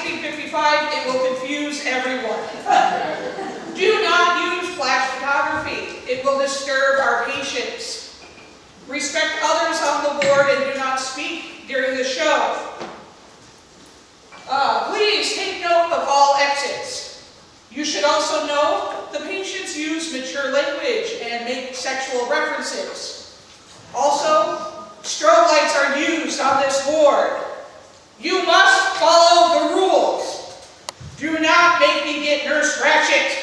1955, it will confuse everyone. Do not use flash photography. It will disturb our patients. Respect others on the ward and do not speak during the show. Please take note of all exits. You should also know the patients use mature language and make sexual references. Also, strobe lights are used on this ward. You must follow the rules. Do not make me get Nurse Ratchet.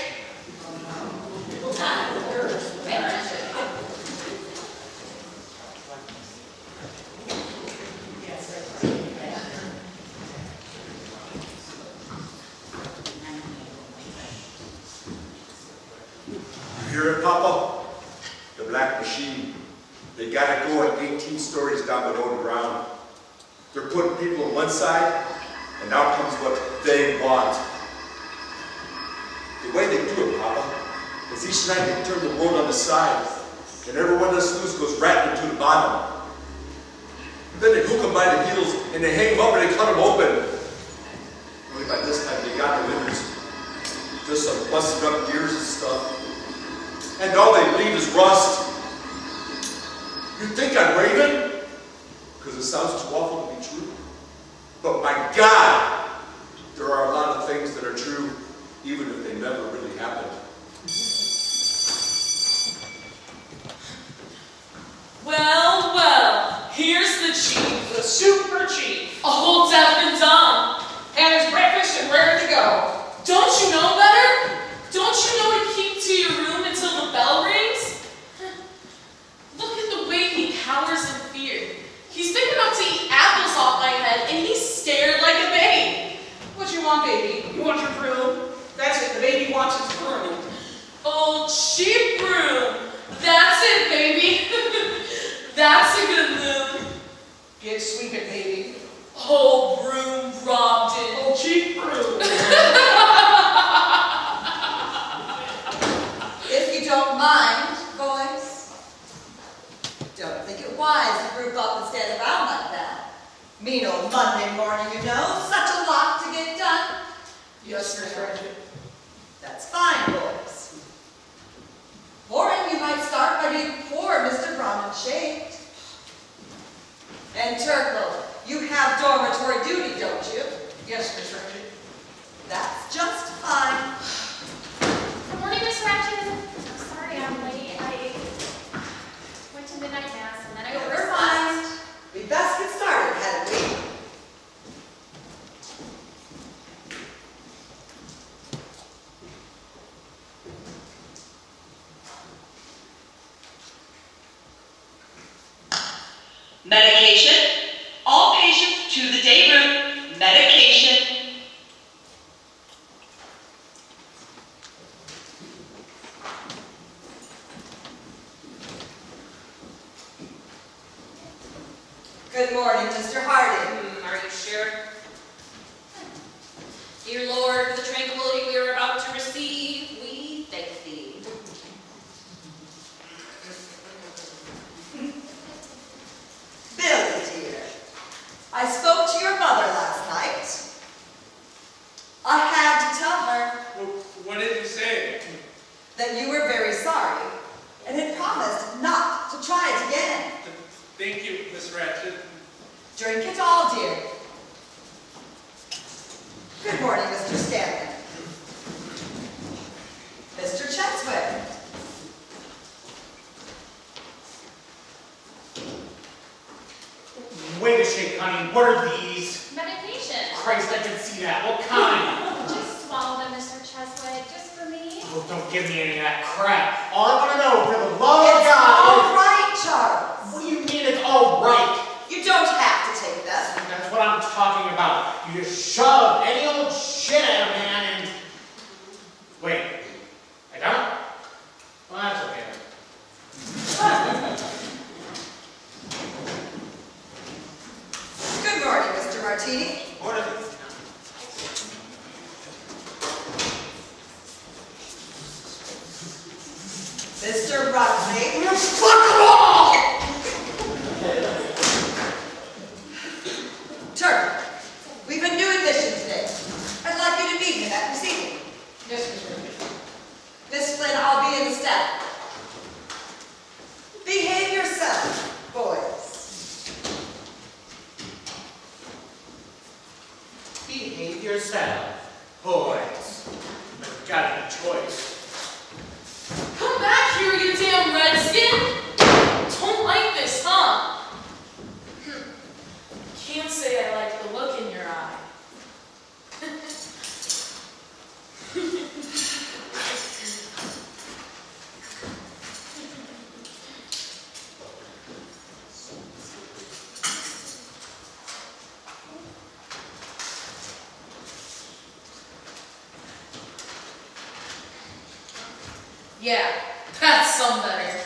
You hear it, Papa? The black machine. They gotta go at 18 stories down below the ground. They're putting people on one side, and out comes what they want. The way they do it, Papa, is each night they turn the world on the side, and everyone that's loose goes right into the bottom. Then they hook them by the heels, and they hang them up and they cut them open. Only by this time they got the winners. Just some busted up gears and stuff. And all they leave is rust. You think I'm raving? Because it sounds too awful to be true. But my God, there are a lot of things that are true, even if they never really happened. Well, well, here's the chief. The super chief. A whole deaf and dumb. And his breakfast and ready to go. Don't you know better? Don't you know to keep to your room until the bell rings? Look at the way he cowers in fear. He's big enough to eat apples off my head, and he's stared like a babe. What you want, baby? You want your broom? That's it, the baby wants his broom. Oh, cheap broom. That's it, baby. That's a good broom. Get sweep it, baby. Oh, broom robbed it. Oh, cheap broom. If you don't mind, boys, don't think it wise to group up and stand around like that. Mean old Monday morning, you know, such a lot to get done. Yes, Nurse Ratchet. That's fine, boys. Warren, you might start by being poor Mr. Brahmin shaved. And Turkle, you have dormitory duty, don't you? Yes, Nurse Ratchet. That's just fine. Good morning, Miss Ratchet. I'm sorry I'm late. I went to midnight mass and then I We're fine. We best get started, hadn't we? Medication. All patients to the day room. Medication. Good morning, Mr. Harding. Are you sure? Dear Lord, for the tranquility we are about to receive, we thank thee. Billy, dear, I spoke to your mother last night. I had to tell her What did you say? that you were very sorry and had promised not to try it again. Thank you, Miss Ratchet. Drink it all, dear. Good morning, Mr. Stanley. Mr. Cheswick. Wait a shake, honey. What are these? Medication. Christ, I can see that. What kind? Just swallow them, Mr. Cheswick, just for me. Oh, don't give me any of that crap. All I want to know, for the love of It's God, all right, Charles. what do you mean it's all right? You don't have to take that. That's what I'm talking about. You just shove any old shit at a man and... Wait, I don't? Well, that's okay. Good morning, Mr. Martini. Morning. Mr. Rutley. Fuck them all! Turk, we've a new admission today. yourself. Boys, I've got a choice. Come back here, you damn redskin! Don't like this, huh? Can't say I like the look in your eye. Yeah, that's some better.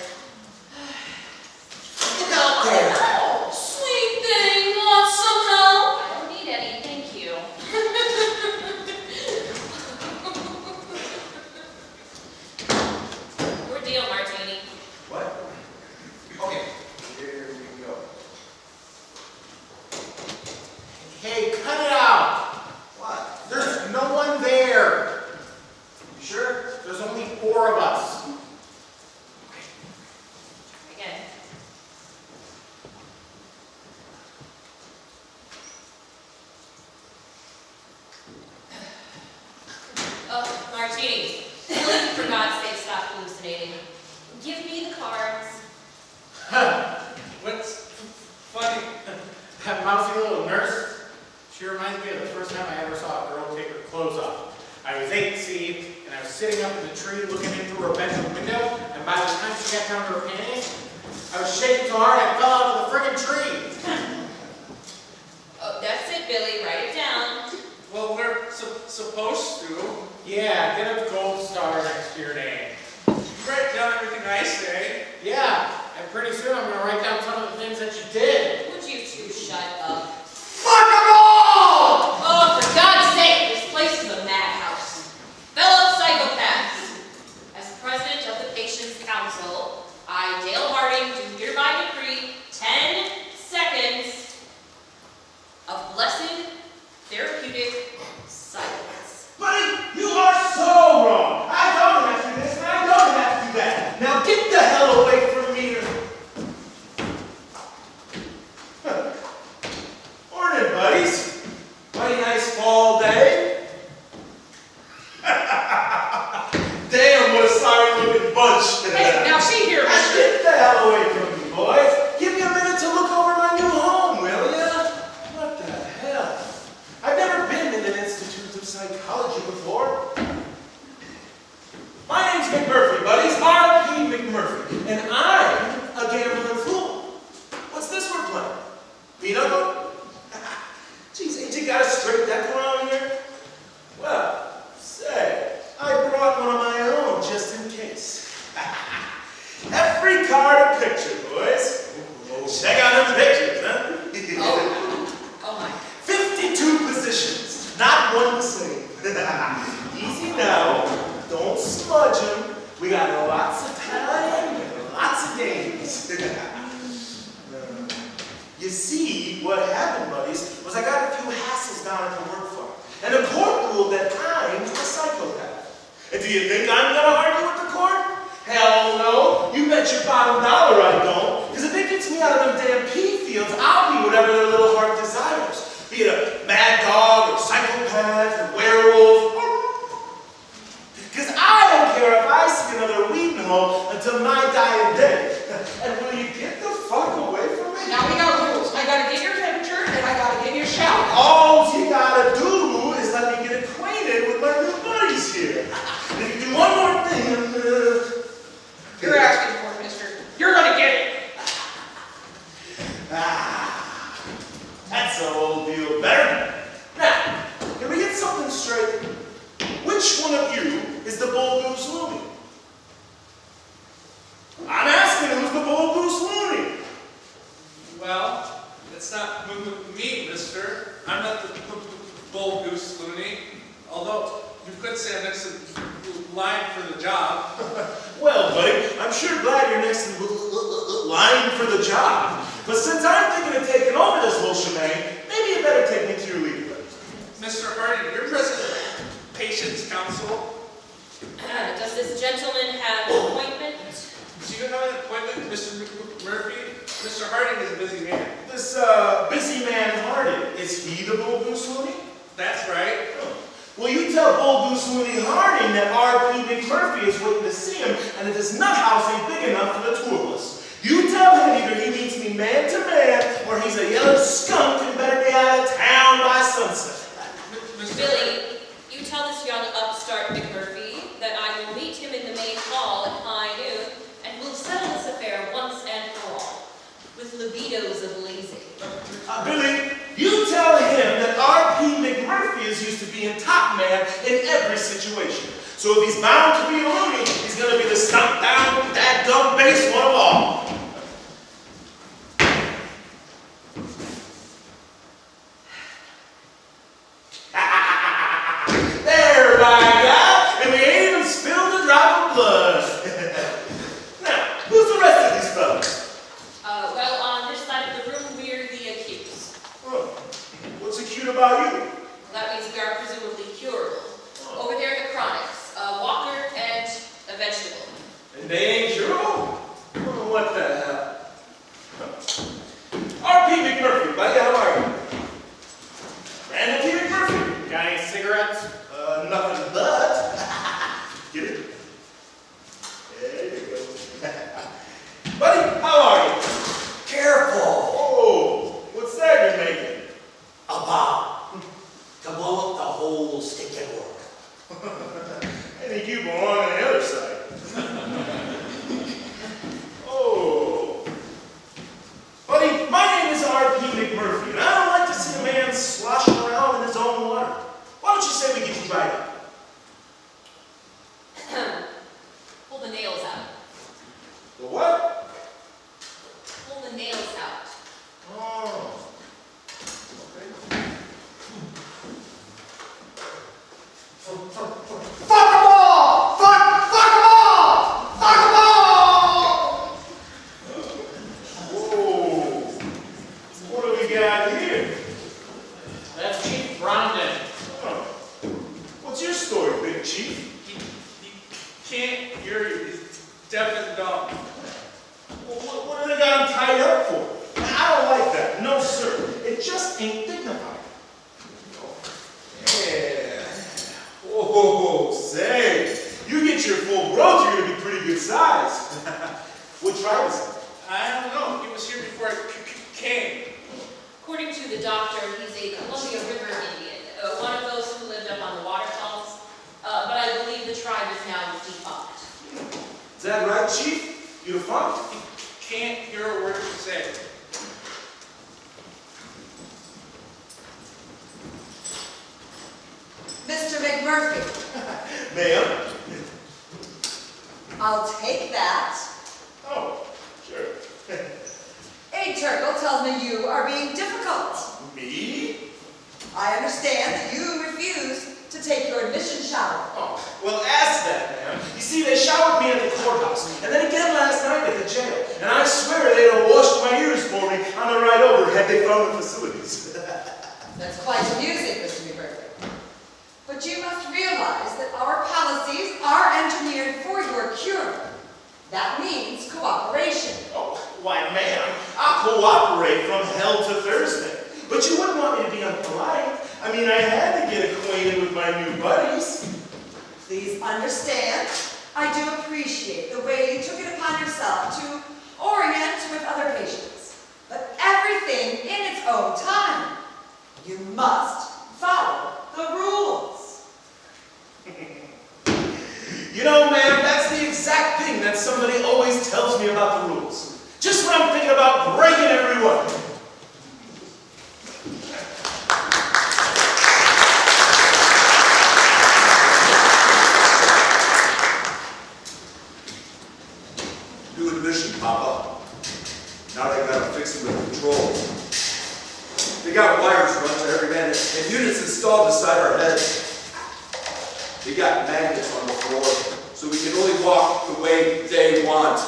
Look out there! Oh, sweet thing, want some help? I don't need any, thank you. Your deal, Martini. What? Okay, here we go. Hey, cut it out! What? There's no one there. You sure? There's only 4 of us. Again. Oh, Martini. Really, for God's sake, stop hallucinating. Give me the cards. What's funny? That mousy little nurse, she reminds me of the first time I ever saw a girl take her clothes off. I was 8, see, and I was sitting up in the tree looking in through her bedroom window, and by the time she got down to her panties, I was shaking so hard I fell out of the friggin' tree. Oh, that's it, Billy. Write it down. Well, we're supposed to. Yeah, get a gold star next to your name. You write down everything I say. Yeah, and pretty soon I'm gonna write down some of the things that you did. Would you two shut up? Fuck 'em all! Oh, for God's sake, this place is a madhouse. Fellow psychopaths, as president of the Patients' Council, I, Dale Harding, do hereby decree 10 seconds of blessed therapeutic silence. Buddy, you are so wrong. I don't have to do this and I don't have to do that. Now get the hell away from me. Morning, buddies. Mighty nice fall day. Damn, what a sorry looking bunch. Hey, now see here, Now mister. get the hell away from me, boys. Give me a minute to look over my new home, will ya? What the hell? I've never been in an institute of psychology before. My name's McMurphy, buddies. R.P. McMurphy. And I'm a gambling fool. What's this we're playing? Pinochle? Geez, ain't you got a straight deck around here? Well, say, I brought one of my own just in case. Every card a picture, boys. Check out them pictures, huh? Oh my. 52 positions, not one the same. Easy now, don't smudge them. We got lots of time and lots of games. You see, what happened, buddies, was I got a few hassles down at the work farm. And the court ruled that I'm a psychopath. And do you think I'm gonna argue with the court? Hell no. You bet your bottom dollar I don't. Because if it gets me out of them damn pea fields, I'll be whatever their little heart desires. Be it a mad dog, or psychopath, or werewolf, because I don't care if I see another weed hole until my dying day. And will you get the fuck away from me? Now we got rules. I gotta get your temperature and I gotta get your shower. All you gotta do is let me get acquainted with my new buddies here. And if you do one more thing, You're asking for it, mister. You're gonna get it. That's a whole deal better. Now, can we get something straight? Which one of you is the Bull Goose Looney? I'm asking who's the Bull Goose Looney? Well, it's not me, mister. I'm not the bull goose loony. Although, you could say I'm next to the line for the job. Well, buddy, I'm sure glad you're next in line for the job. But since I'm thinking of taking over this whole shebang, maybe you better take me to your leader. Mr. Harding, you're president of the Patients' Council. Does this gentleman have an appointment? Do you have an appointment, Mr. Murphy? Mr. Harding is a busy man. This busy man Harding, is he the Bull Goose Looney? That's right. Oh, tell Bull Goose Looney Harding that R.P. McMurphy is waiting to see him, and that this nut house ain't big enough for the two of us. You tell him either he meets me man to man, or he's a yellow skunk and better be out of town by sunset. Billy, you tell this young upstart McMurphy that I will meet him in the main hall at high noon, and we'll settle this affair once and for all, with libidos ablazing. Billy, you tell him that R.P. McMurphy is used to being top man in every situation. So if he's bound to be a loony, he's going to be the stump down, dadgum base one of all. There, by God, and we ain't even spilled a drop of blood. Now, who's the rest of these fellas? Well, on this side of the room, we're the accused. Oh, what's acute about you? That means we are presumably curable. Over there are the chronics, a walker and a vegetable. And they ain't curable? Oh, what the hell? R.P. McMurphy, buddy, how are you? Randall P. McMurphy? Got any cigarettes? Nothing but. Get it? There you go. Buddy, how are you? Careful! Oh, what's that you're making? A bomb. To blow up the whole stinking world. I think you belong on the other side. Oh. Buddy, my name is R.P. McMurphy, and I don't like to see a man sloshing around in his own water. Why don't you say we get you dried up? Pull the nails out. The what? Pull the nails out. Oh. Okay. Fuck them all! Fuck them all! Fuck them all! Whoa. What do we got here? That's Chief Bromden. Oh. What's your story, Big Chief? He can't hear you. He's deaf and dumb. Well, what do they got him tied up for? I don't like that. No, sir. It just ain't dignified. Yeah. Whoa, say. You get your full growth, you're going to be pretty good size. What tribe is it? I don't know. He was here before I came. According to the doctor, he's a Columbia River Indian, one of those who lived up on the waterfalls, but I believe the tribe is now defunct. Is that right, Chief? You defunct? He can't hear a word you say. Mr. McMurphy, Ma'am? I'll take that. Oh, sure. A turtle tells me you are being difficult. Me? I understand that you refuse to take your admission shower. Oh, well, ask that, ma'am. You see, they showered me at the courthouse, and then again last night at the jail. And I swear they'd have washed my ears for me on the ride over had they found the facilities. That's quite amusing, Mr. McMurphy. But you must realize that our policies are engineered for your cure. That means cooperation. Oh, why, ma'am, I'll cooperate from hell to Thursday. But you wouldn't want me to be unpolite. I mean, I had to get acquainted with my new buddies. Please understand, I do appreciate the way you took it upon yourself to orient with other patients. But everything in its own time. You must follow the rules. You know, ma'am, that's the exact thing that somebody always tells me about the rules. Just when I'm thinking about breaking every one. New admission, Papa. Now they gotta fix it with controls. They got wires run to every man and units installed beside our heads. They got magnets on the floor, so we can only walk the way they want.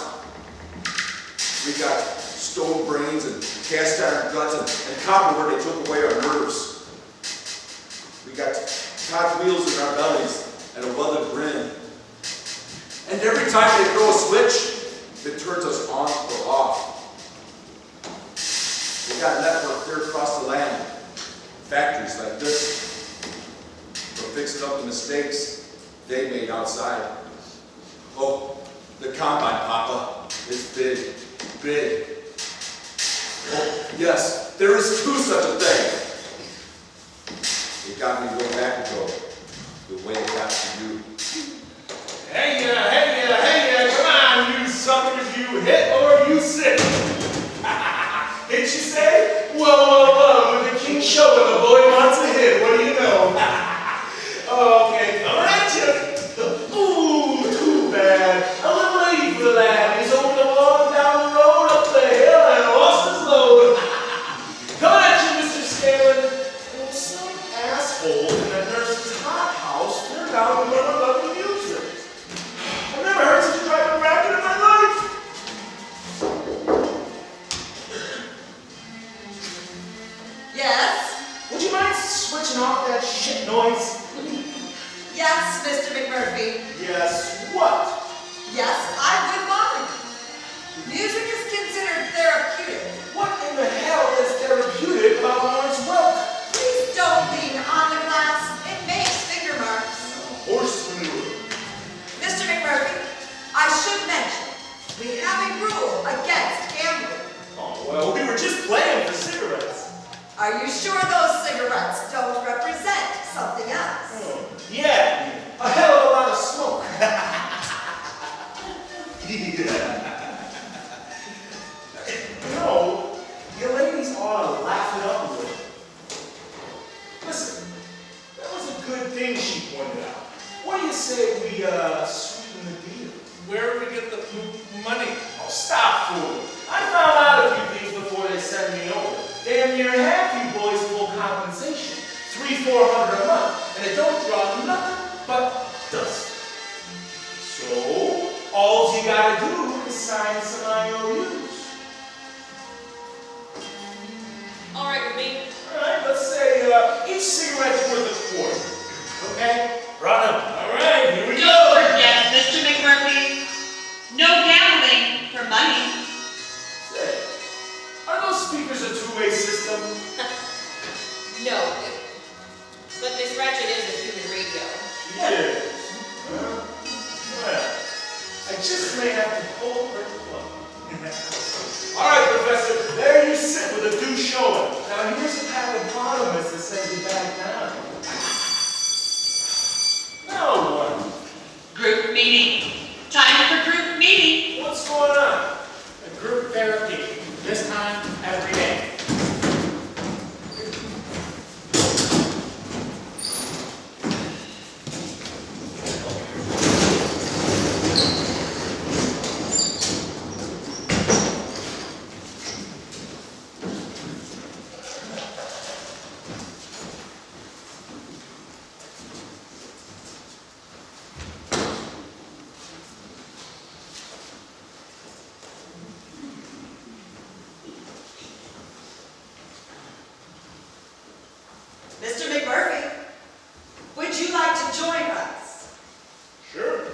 We got stone brains and cast iron guts and copper where they took away our nerves. We got cog wheels in our bellies and a weathered grin. And every time they throw a switch, it turns us on or off. We got a network clear across the land. Factories like this. But fixing up the mistakes they made outside. Oh, the combine, Papa. It's big, big. Oh, yes, there is too such a thing. It got me to go back ago, the way it got to you. Hey, come on, you suckers, you hit or you sit. Hit, you say? Whoa, with the king show and the boy wants a hit, what do you know? Okay, coming at you. Ooh, too bad. A little late for the lad. He's over the wall and down the road, up the hill, and lost his load. Coming at you, Mr. Scanlon. And some asshole in the nurse's hot house turned out to run a lovely music. I've never heard such a driving racket in my life. Yes? Would you mind switching off that shit noise? Yes, Mr. McMurphy. Yes, what? Yes, I would mind. Music is considered therapeutic. What in the hell is therapeutic about Lawrence Welk? Please don't lean on the glass. It makes finger marks. Horse manure. Mr. McMurphy, I should mention, we have a rule against gambling. Oh, well, we were just playing for cigarettes. Are you sure those cigarettes don't represent something else? Oh, yeah, a hell of a lot of smoke. Yeah. You know, you ladies ought to laugh it up a little. Listen, that was a good thing she pointed out. What do you say we sweeten the deal? Where do we get the money? Oh, stop fooling. I found out a few things before they sent me over. Damn near half you boys full compensation. $300-400 a month. And it don't draw nothing but dust. So, all you gotta do is sign some IOUs. All right with me. Alright, let's say each cigarette's worth a quarter. Okay? Run 'em. Alright, here we go. Don't forget, Mr. McMurphy, no gambling for money. Say, are those speakers a two-way system? No, but Miss Ratchet is a human radio. Yes. Well, I just may have to pull her plug. Alright, Professor, there you sit with a due showing. Now here's a pack of bottomless that sends you back down. Now what? Group meeting. Time for group meeting. What's going on? A group therapy, this time every day. Mr. McMurphy, would you like to join us? Sure.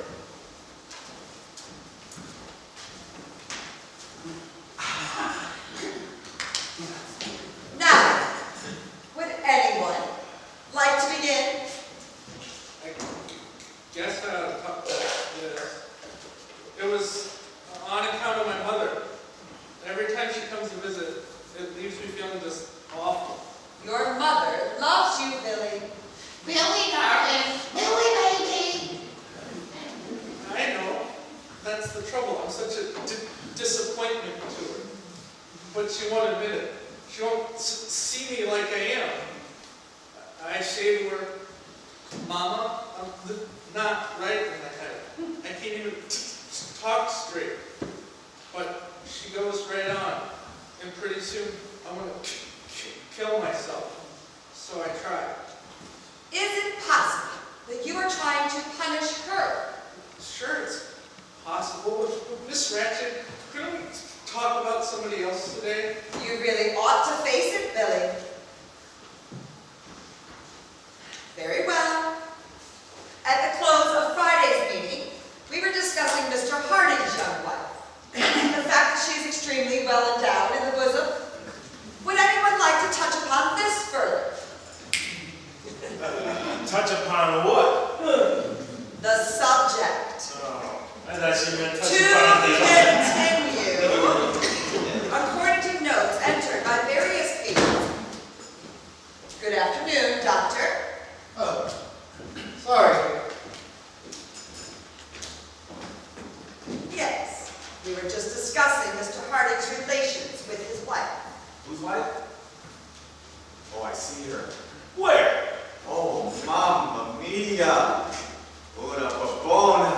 Now, would anyone like to begin? I guess I ought to talk about this. It was on account of my mother. Every time she comes to visit, it leaves me feeling just awful. Your mother loves you, Billy. Billy, darling. Billy, baby. I know. That's the trouble. I'm such a disappointment to her. But she won't admit it. She won't see me like I am. I say to her, Mama, I'm not right in the head. I can't even talk straight. But she goes right on. And pretty soon, I'm going to kill myself. So I try. Is it possible that you are trying to punish her? Sure, it's possible. But Miss Ratchet, couldn't we talk about somebody else today? You really ought to face it, Billy. Very well. At the close of Friday's meeting, we were discussing Mr. Harding's young wife. The fact that she's extremely well endowed in the bosom. Would anyone like to touch upon this further? Touch On what? The subject. Oh, I thought she meant To touching upon continue, according to notes entered by various people. Good afternoon, Doctor. Oh, sorry. Yes, we were just discussing Mr. Harding's relations with his wife. Whose wife? Oh, I see her. Where? Oh, mamma mia! Una popona!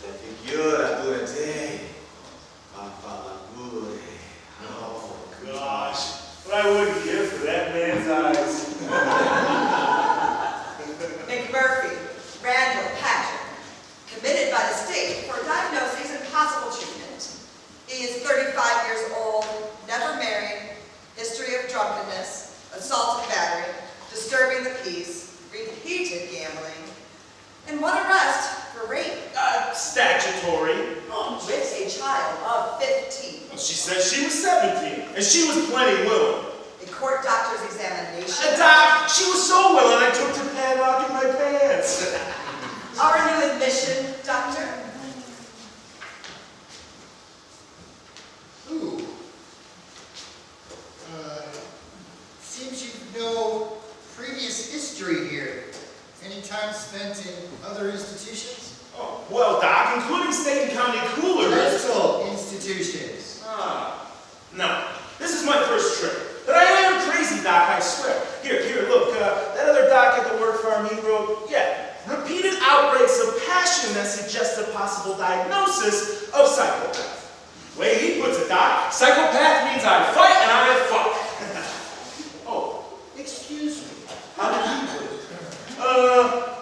La figura durante! Papà pure! Oh, Gosh, what I wouldn't give for that man's eyes. McMurphy, Randall Patrick, committed by the state for diagnoses and possible treatment. He is 35 years old, never married, history of drunkenness, assault and battery, disturbing the peace, repeated gambling, and one arrest for rape. Statutory. With a child of 15. She said she was 17, and she was plenty willing. A court doctor's examination. Doc, she was so willing I took to padlocking my pants. Our new admission, Doctor. Ooh. Seems you know previous history here. Any time spent in other institutions? Oh, well, Doc, including state and county coolers. Mental institutions. No, this is my first trip. But I am crazy, Doc, I swear. Here, look, that other doc at the work farm, he wrote, repeated outbreaks of passion that suggest a possible diagnosis of psychopath. The way he puts it, Doc, psychopath means I fight and I fuck. Oh, Excuse me. How did he put it?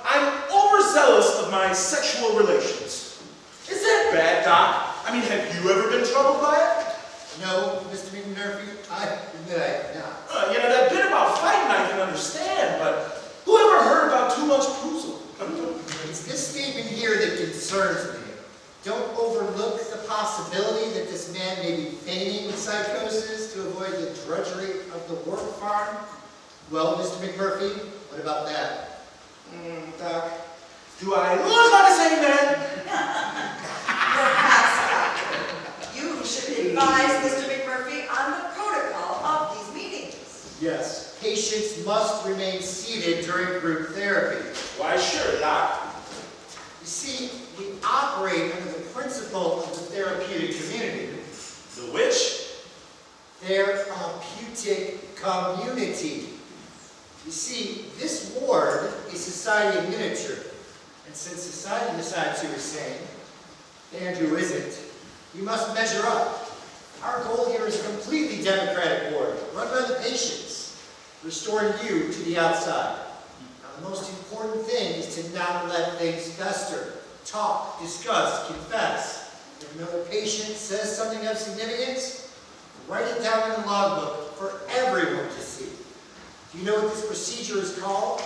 I'm overzealous of my sexual relations. Is that bad, Doc? I mean, have you ever been troubled by it? No, Mr. McMurphy, I admit I have not. That bit about fighting I can understand, but who ever heard about too much perusal? It's this statement here that concerns me. Don't overlook the possibility that this man may be feigning psychosis to avoid the drudgery of the work farm. Well, Mr. McMurphy, what about that? Doc, do I look like the same man? Perhaps, Doctor, you should advise Mr. McMurphy on the protocol of these meetings. Yes. Patients must remain seated during group therapy. Why, sure, Doc. You see, we operate under the principle of the therapeutic community. The which? Therapeutic community. You see, this ward is society in miniature. And since society decides who is sane and who isn't, you must measure up. Our goal here is a completely democratic ward, run by the patients, restoring you to the outside. Now, the most important thing is to not let things fester. Talk, discuss, confess. If another patient says something of significance, write it down in the logbook for everyone to see. Do you know what this procedure is called?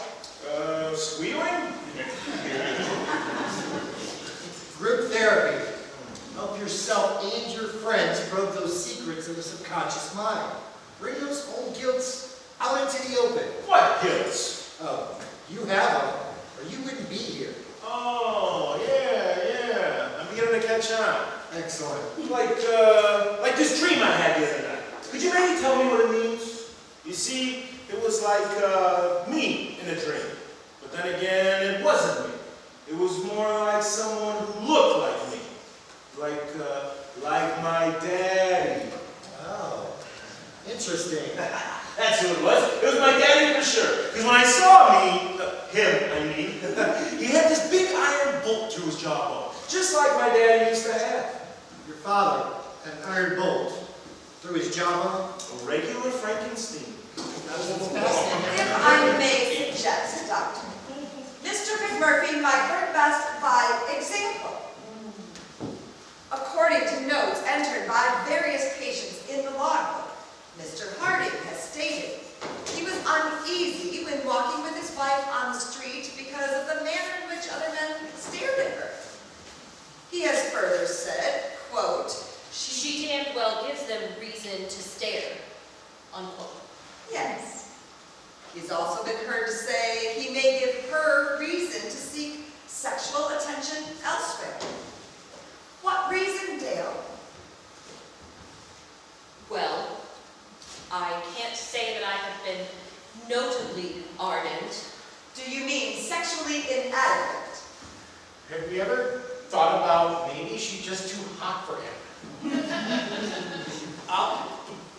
Squealing? Group therapy. Help yourself and your friends probe those secrets of the subconscious mind. Bring those old guilts out into the open. What guilts? Oh, you have them, or you wouldn't be here. Oh, yeah. I'm beginning to catch on. Excellent. Like this dream I had the other night. Could you maybe tell me what it means? You see, it was like me in a dream. But then again, it wasn't me. It was more like someone who looked like me. Like my daddy. Oh, interesting. That's who it was. It was my daddy for sure. Because when I saw him, he had this big iron bolt through his jawbone. Just like my daddy used to have. Your father, an iron bolt through his jawbone. A regular Frankenstein. If I may suggest, Doctor, Mr. McMurphy might learn best by example. According to notes entered by various patients in the logbook, Mr. Harding has stated he was uneasy when walking with his wife on the street because of the manner in which other men stared at her. He has further said, quote, She damned well gives them reason to stare, unquote. yes. He's also been heard to say he may give her reason Have you ever thought about maybe she's just too hot for him? I'll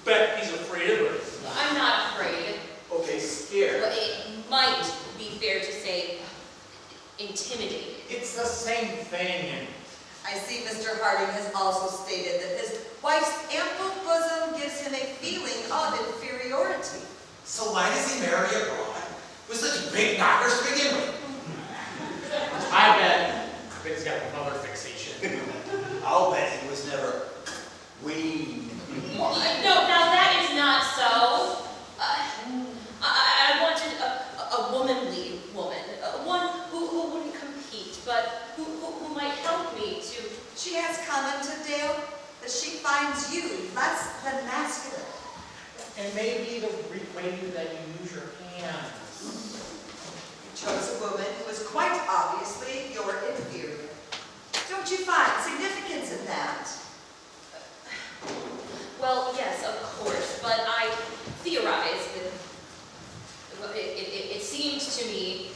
bet he's afraid of her. I'm not afraid. Okay, scared. But it might be fair to say intimidated. It's the same thing. I see Mr. Harding has also stated that his wife's ample bosom gives him a feeling of inferiority. So why does he marry a broad with such big knockers to begin with? I bet he's got a mother fixation. I'll bet he was never weaned. No, now that is not so. I wanted a womanly woman, one who wouldn't compete, but who might help me to. She has commented, Dale, that she finds you less than masculine. And maybe the way that you use your hands. You chose a woman who is quite obviously your inferior. Don't you find significance in that? Well, yes, of course, but I theorized that it seemed to me,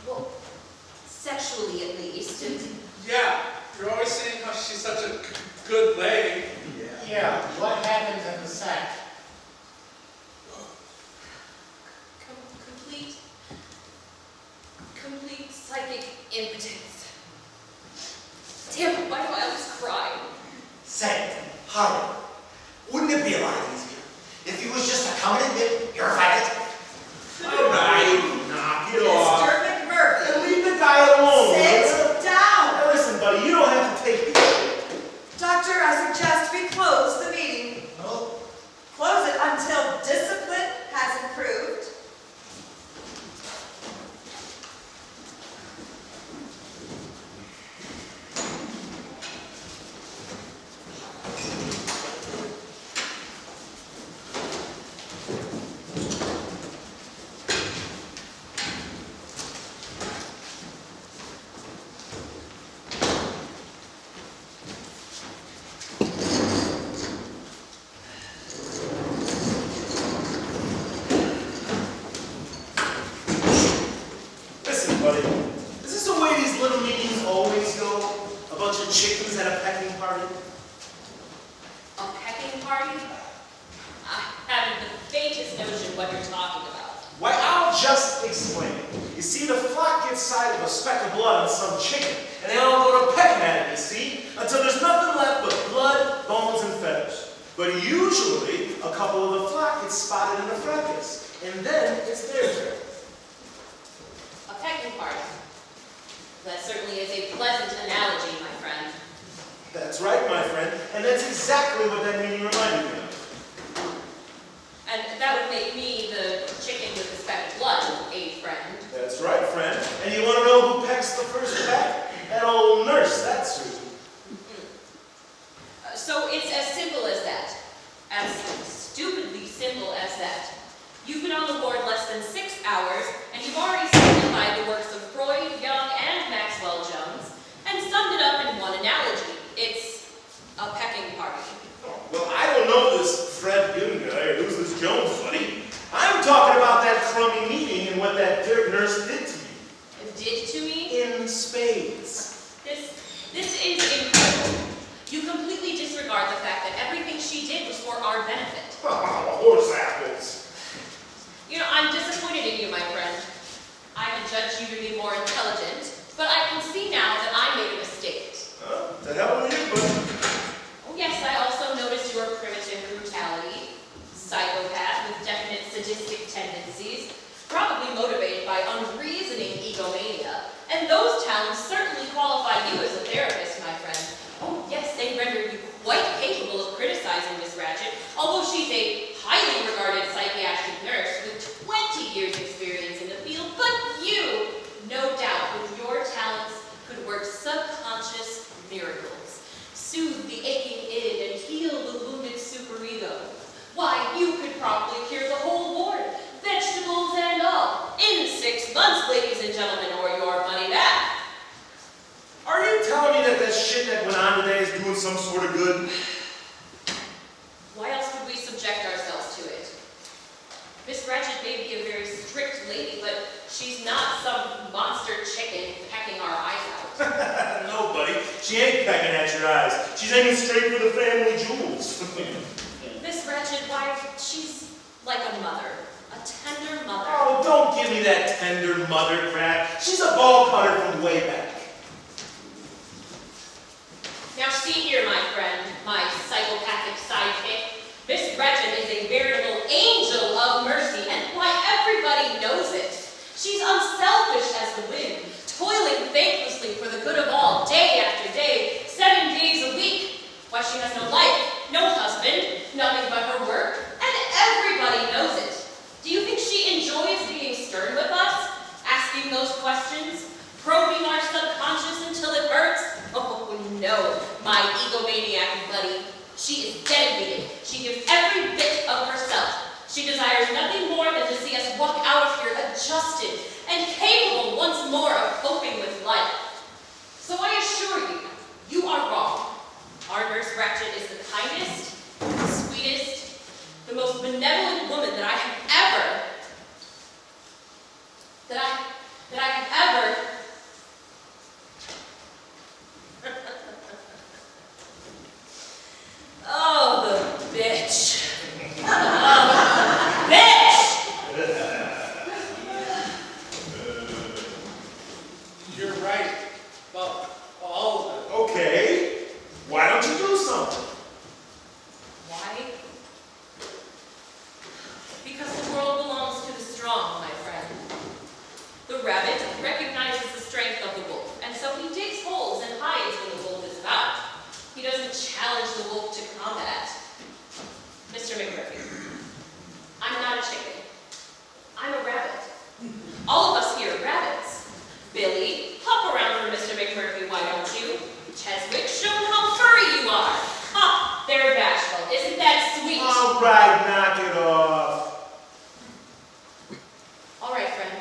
well, sexually at least. Yeah, you're always saying how she's such a good leg. Yeah, what happens in the sack? Complete psychic impotence. Damn it, why do I always cry? Say, Harlan, wouldn't it be a lot easier if he was just to come and admit you're a faggot? All right, knock it off. Mr. McMurphy, And leave the guy alone. sit down. Now listen, buddy, you don't have to take this shit. Doctor, I suggest we close the meeting. No. Close it until discipline has improved. Listen, buddy, is this the way these little meetings always go? A bunch of chickens at a pecking party? A pecking party? I haven't the faintest notion what you're talking about. Why, I'll just explain. You see, the flock gets sight of a speck of blood on some chicken, and they all go to pecking at it, you see, until there's nothing left but blood, bones, and feathers. But usually, a couple of the flock gets spotted in a fracas, and then it's their turn. A pecking party. That certainly is a pleasant analogy, my friend. That's right, my friend, and that's exactly what that meeting reminded me of. And that would make me the chicken with the speck of blood, a friend. That's right, friend. And you want to know who pecks the first peck? That old nurse, that's who. So it's as simple as that. As stupidly simple as that. You've been on the board less than 6 hours, and you've already simplified the works of Freud, Young, and Maxwell Jones, and summed it up in one analogy. It's a pecking party. Well, I don't know this Fred Young guy, or who's this Jones buddy. I'm talking about that crummy meeting and what that dirt nurse did to me. Did to me? In spades. This is incredible. You completely disregard the fact that everything she did was for our benefit. Horse apples. You know, I'm disappointed in you, my friend. I had judged you to be more intelligent, but I can see now that I made a mistake. Huh? The hell are you, buddy? Oh, yes, I also noticed your primitive brutality, psychopath with definite sadistic tendencies, probably motivated by unreasoning egomania, and those talents certainly qualify you as a therapist, my friend. Oh, yes, they render you quite capable of criticizing Miss Ratchet, although she's a highly regarded psychiatric nurse with 20 years experience in the field, but you, no doubt, with your talents, could work She ain't pecking at your eyes. She's aiming straight for the family jewels. This wretched wife, she's like a mother. A tender mother. Oh, don't give me that tender mother crap. She's a ball cutter from way back. Now see here, my friend, my psychopathic sidekick. This Gretchen is a veritable angel of mercy, and why, everybody knows it. She's unselfish as the wind, toiling thanklessly for the good of all, day after day, 7 days a week. Why, she has no life, no husband, nothing but her work, and everybody knows it. Do you think she enjoys being stern with us? Asking those questions? Probing our subconscious until it hurts? Oh, no, my egomaniac buddy. She is dedicated. She gives every bit of herself. She desires nothing more than to see us walk out of here adjusted and capable once more of coping with life. So I assure you, you are wrong. Our Nurse Ratched is the kindest, the sweetest, the most benevolent woman that I have ever Oh, the bitch. Oh, bitch! You're right about all of it. Okay, why don't you do something? Why? Because the world belongs to the strong, my friend. The rabbit recognizes the strength of the wolf, and so he digs holes and hides when the wolf is about. He doesn't challenge the wolf to combat. Mr. McMurphy, I'm not a chicken. I'm a rabbit. All of us here are rabbits. Billy, hop around for Mr. McMurphy, why don't you? Cheswick, show him how furry you are. Ha! They're bashful. Isn't that sweet? All right, knock it off. All right, friend.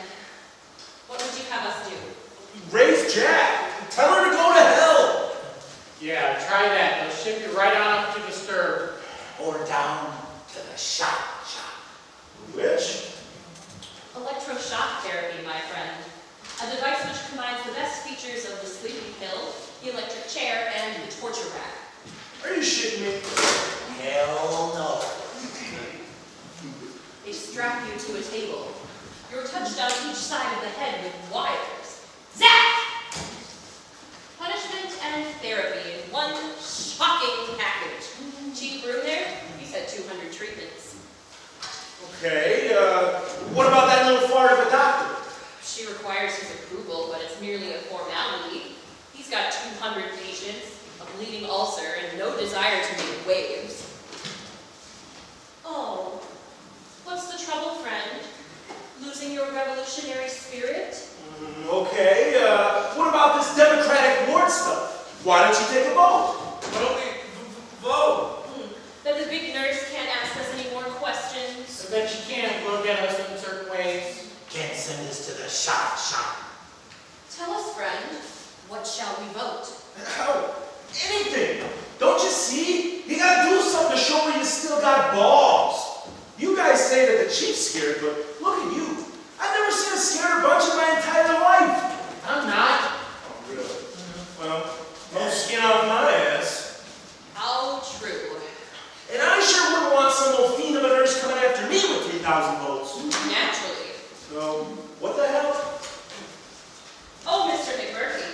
What would you have us do? Raise Jack. Tell her to go to hell. Yeah, try that. They'll ship you right on up to the stir. Or down to the shop. Which? Electroshock therapy, my friend. A device which combines the best features of the sleeping pill, the electric chair, and the torture rack. Are you shitting me? Hell no. They strap you to a table. You're touched on each side of the head with wires. Zap! Punishment and therapy in one shocking package. Chief room there? He said 200 treatments. Okay, what about that little fart of a doctor? She requires his approval, but it's merely a formality. He's got 200 patients, a bleeding ulcer, and no desire to make waves. Oh, what's the trouble, friend? Losing your revolutionary spirit? Okay, what about this Democratic ward stuff? Why don't you take a vote? Why don't we vote? That the big nurse can't ask us any more questions? I bet you can't look at us in certain ways. Can't send us to the shop. Tell us, friend, what shall we vote? How? Anything. Don't you see? You gotta do something to show me you still got balls. You guys say that the chief's scared, but look at you. I've never seen a scared bunch in my entire life. I'm not. Oh, really? Well, no skin off my ass. How true. And I sure wouldn't want some old fiend of a nurse coming after me with 3,000 votes. Naturally. So, what the hell? Oh, Mr. McMurphy.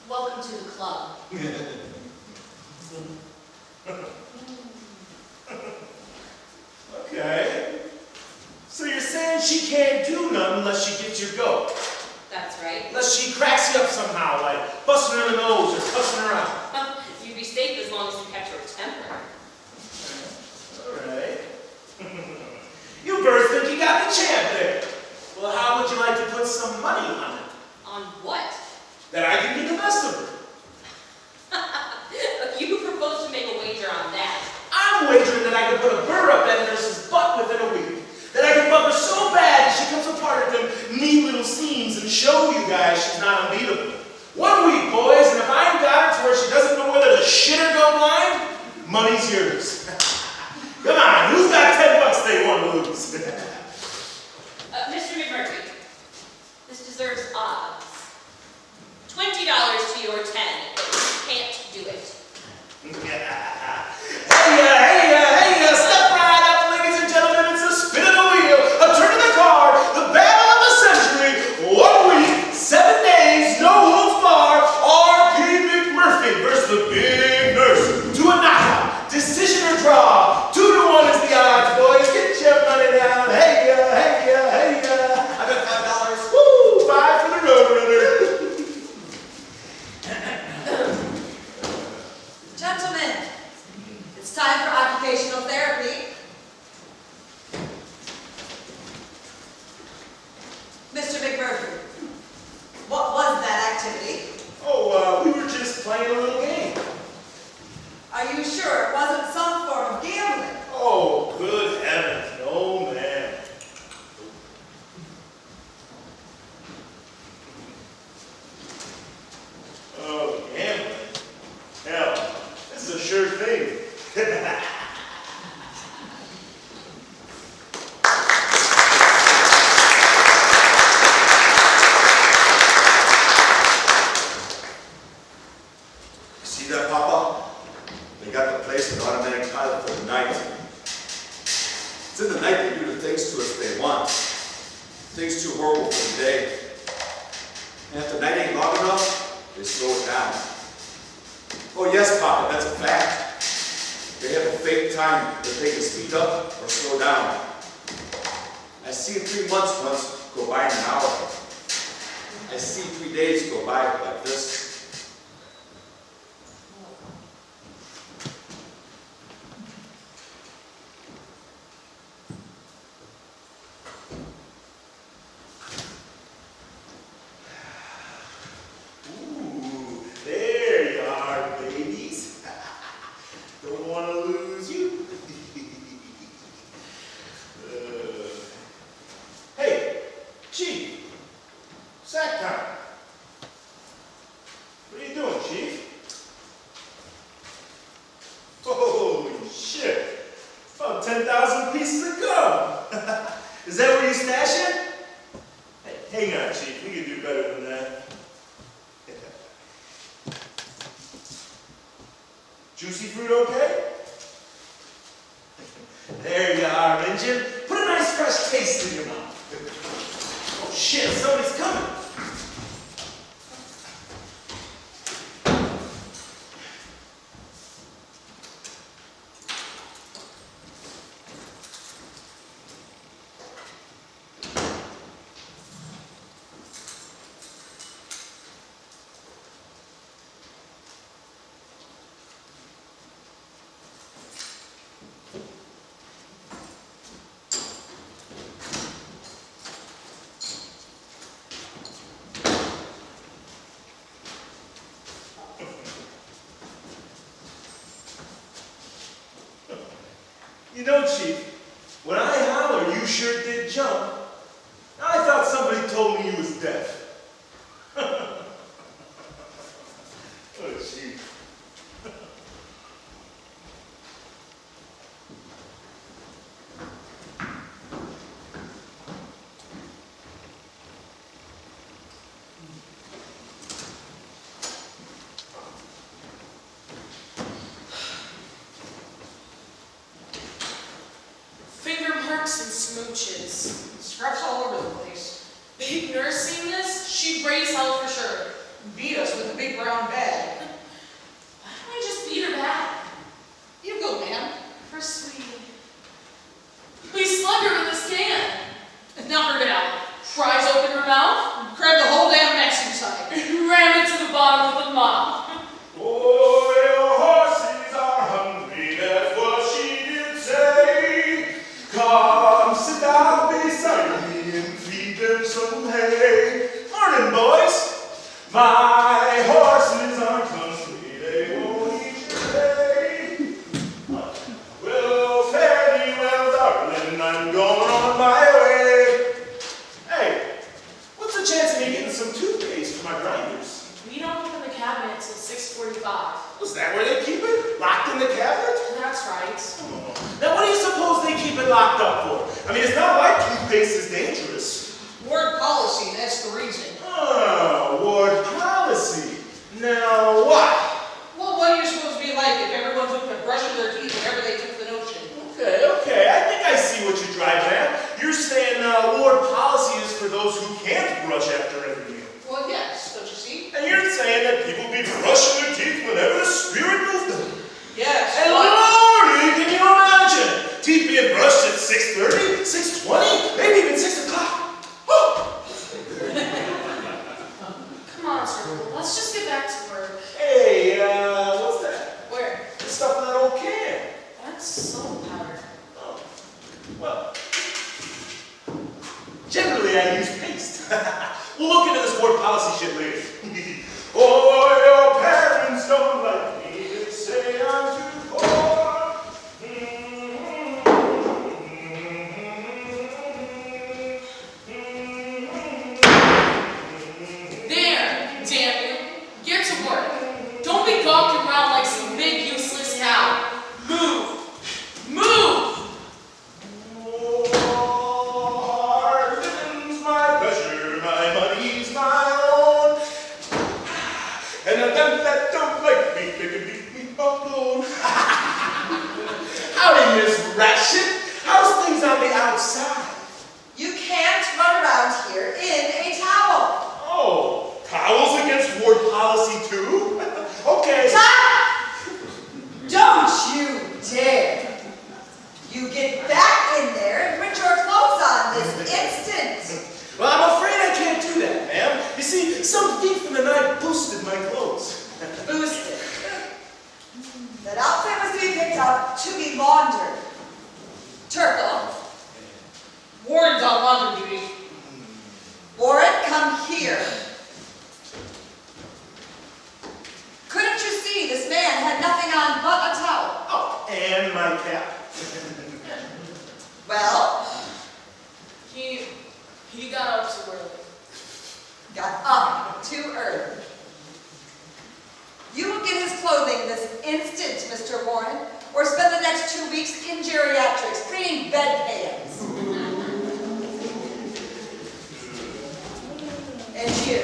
Welcome to the club. Okay. So you're saying she can't do nothing unless she gets your goat? That's right. Unless she cracks you up somehow, like busting her in the nose or cussing her out. You'd be safe as long as you kept your temper. Alright. You birds think you got the champ there. Well, how would you like to put some money on it? On what? That I can get the best of her. You propose to make a wager on that. I'm wagering that I can put a burr up that nurse's butt within a week. That I can bump her so bad that she comes apart at them neat little seams and show you guys she's not unbeatable. 1 week, boys, and if I ain't got her to where she doesn't know whether to shit or go blind, money's yours. Come on, who's got $10 they want to lose? Mr. McMurphy, this deserves odds. 20 $20 to your 10, but you can't do it. Hey, step right up, ladies and gentlemen. It's a spin of the wheel, a turn of the card, the battle of the century. 1 week, 7 days, no holds barred. R.P. McMurphy versus the Big Nurse to a knockout, decision or draw. 2 to 1 is the odds, boys. Get your money down. Hey, I bet $5. Woo, 5 for the Roadrunner. Gentlemen, it's time for occupational therapy. Mr. McMurphy, what was that activity? Oh, we were just playing a little game. Are you sure it wasn't some form of gambling? Oh, good heavens, no, man. Oh, gambling? Hell, this is a sure thing. See that, Papa? They got the place an automatic pilot for the night. It's in the night they do the things to us they want. Things too horrible for the day. And if the night ain't long enough, they slow it down. Oh yes, Papa, that's a fact. They have a fake time that they can speed up or slow down. I see 3 months once go by in an hour. I see 3 days go by like this. Ooh, there you are, babies. Don't want to lose you. Hey, Chief. Sack time. What are you doing, Chief? Holy shit. About 10,000 pieces of gum. Is that where you stash it? Hey, hang on, Chief. We can do better than that. Juicy fruit okay? There you are, Injun. Put a nice fresh taste in your mouth. Oh shit, somebody's coming. You know, Chief, when I holler, you sure did jump. I thought somebody told me you was deaf. Oh, Chief. Finger marks and smooches. Scraps all over the place. Big Nurse seen this? She'd raise hell for sure. Beat us with a big brown bag. Why don't I just beat her back? You go, man. Her sweetie. We slugged her with this can. Knock her down. Fries open her mouth. Grab the whole damn mess inside. Ram it to the bottom with a mop. Oh, your horses are hungry, that's what she did say. Come sit down beside me and feed them some hay. Morning, boys. My horses aren't hungry, they won't eat your hay. Well, fare thee well, darling, I'm going on my way. Hey, what's the chance of me getting some toothpaste for my grinders? We don't open the cabinet till 6:45. Was that where they keep it? Locked in the cabinet? That's right. Now, what do you suppose they keep it locked up for? I mean, it's not like toothpaste is dangerous. Ward policy, that's the reason. Ah, ward policy. brush after every meal. Well, yes, don't you see? And you're saying that people be brushing their teeth whenever the spirit moves them. Yes. And Lordy, can you imagine? Teeth being brushed at 6:30, 6:20, maybe even 6 o'clock. Come on, Circle. Let's just get back to work. Hey, what's that? Where? The stuff in that old can. That's soap powder. Oh, well, generally I use paste. We'll look into this ward policy shit later. Oh, your parents don't like me, they say I'm too poor. There, damn you. Get to work. Don't be gawking around like some big useless cow. Move. Move! Oh, living's my pleasure, my money's my own. And them that don't like me, they can leave me alone. Howdy, Miss Ratchet. How's things on the outside? You can't run around here in a towel. Oh, towels against ward policy too? Okay. Stop! Don't you dare! You get back in there and put your clothes on this instant! Well, I'm afraid I can't do that, ma'am. You see, some thief in the night boosted my clothes. Boosted. That outfit was to be picked up to be laundered. Turtle, Warren's on laundry duty. Warren, come here. Couldn't you see this man had nothing on but a towel? Oh, and my cap. Well, He got up too early. got up too early. You will get his clothing this instant, Mr. Warren, or spend the next 2 weeks in geriatrics cleaning bedpans. And you,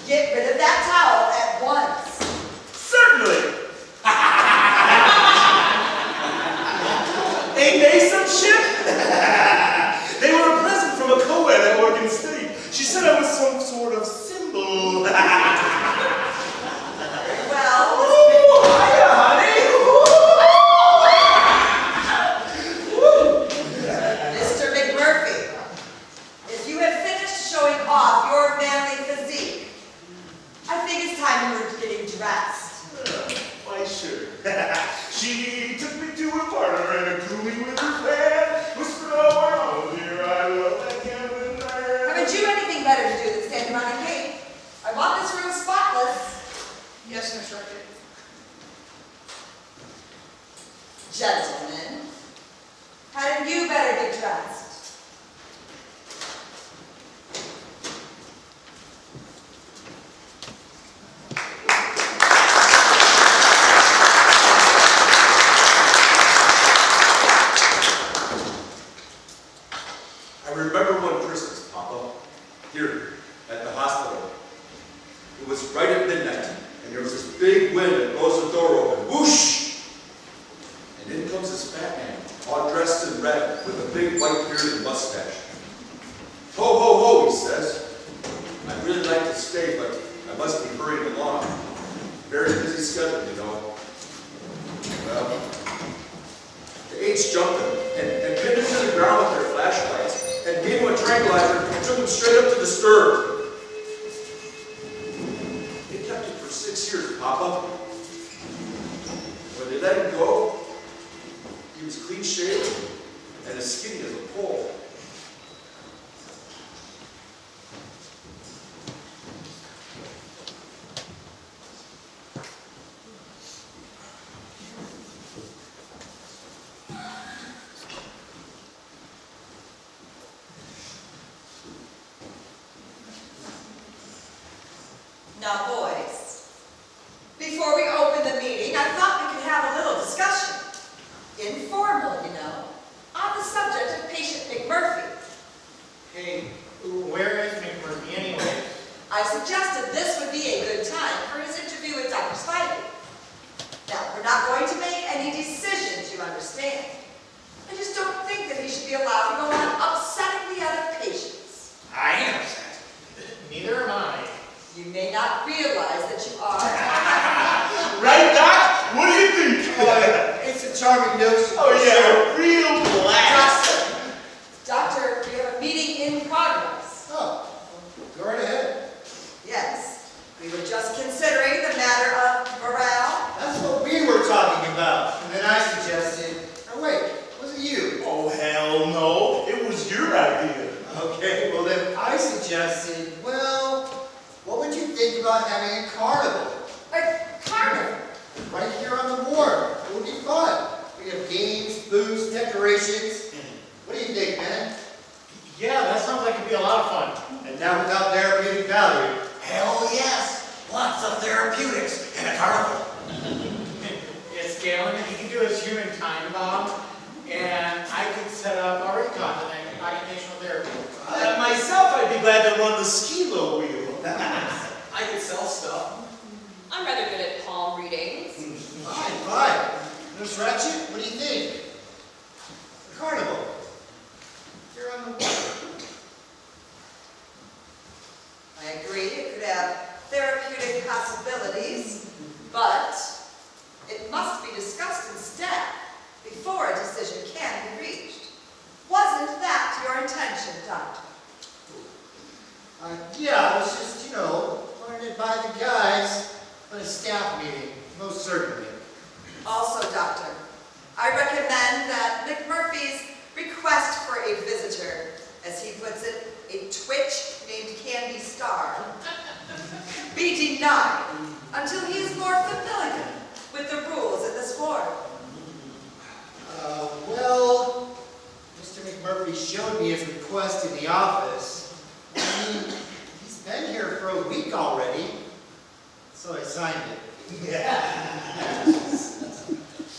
get rid of that towel at once. Certainly. Ain't they some shit? They were a present from a co-ed at Oregon State. She said I was some sort of symbol. Well, Oh, hiya, honey. Mr. McMurphy, if you have finished showing off your manly physique, I think it's time you were getting dressed. Why, sure. She took me to a parlor and a coolie with her fan. Whispered all around here, I love that gambling man. Haven't you anything better to do than stand around and cake? I want this room spotless. Yes, Miss Rector. Gentlemen, hadn't you better get dressed? I remember one Christmas, Papa, here at the hospital. It was right at midnight, and there was this big wind that blows the door open. Whoosh! And in comes this fat man, all dressed in red, with a big white beard and mustache. Ho, ho, ho, he says. I'd really like to stay, but I must be hurrying along. Very busy schedule, you know. Well, the aides jumped him and pinned him to the ground with their flashlights and gave him a tranquilizer and took him straight up to the stir. They kept him for 6 years, Papa. When they let him go, he was clean shaven and as skinny as a pole. Now, boys, before we open the meeting, I thought we could have a little discussion. Informal, you know, on the subject of patient McMurphy. Hey, where is McMurphy anyway? I suggested this would be a good time for his interview with Dr. Spivey. Now, we're not going to make any decisions, you understand. I just don't think that he should be allowed to go on upsetting the other patients. I ain't upset. charming notion. Oh yeah, real blast. Doctor, we have a meeting in progress. Oh, go right ahead. Yes, we were just considering the matter of morale. That's what we were talking about. And then I suggested, oh wait, was it you? Oh hell no, it was your idea. Okay, well then I suggested, well, what would you think about having a carnival? A carnival? Right here on the ward. It would be fun. We have games, booths, decorations. What do you think, man? Yeah, that sounds like it'd be a lot of fun. And now without therapeutic value. Hell yes. Lots of therapeutics in a carnival. Yes, Galen, he can do his human time bomb, and I could set up a recon and occupational therapy. Myself, I'd be glad to run the skilo wheel. I could sell stuff. I'm rather good at palm readings. Fine. Nurse Ratchet, what do you think? A carnival. Here on the ward. I agree, it could have therapeutic possibilities, but it must be discussed in staff before a decision can be reached. Wasn't that your intention, Doctor? Yeah, I was just, running it by the guys at a staff meeting, most certainly. Also, Doctor, I recommend that McMurphy's request for a visitor, as he puts it, a twitch named Candy Star, be denied until he is more familiar with the rules in this ward. Well, Mr. McMurphy showed me his request in the office. I mean, he's been here for a week already, so I signed it.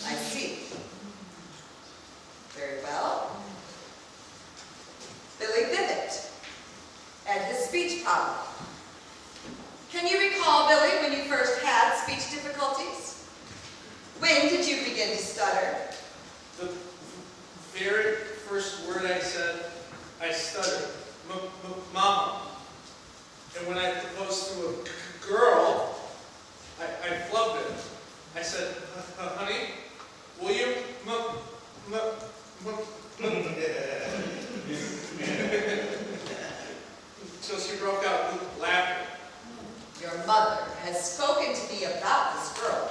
I see. Very well. Billy Bibbett and his speech problem. Can you recall, Billy, when you first had speech difficulties? When did you begin to stutter? The very first word I said, I stuttered. Mama. And when I proposed to a girl, I flubbed it. I said, honey, will you So she broke out laughing. Your mother has spoken to me about this girl.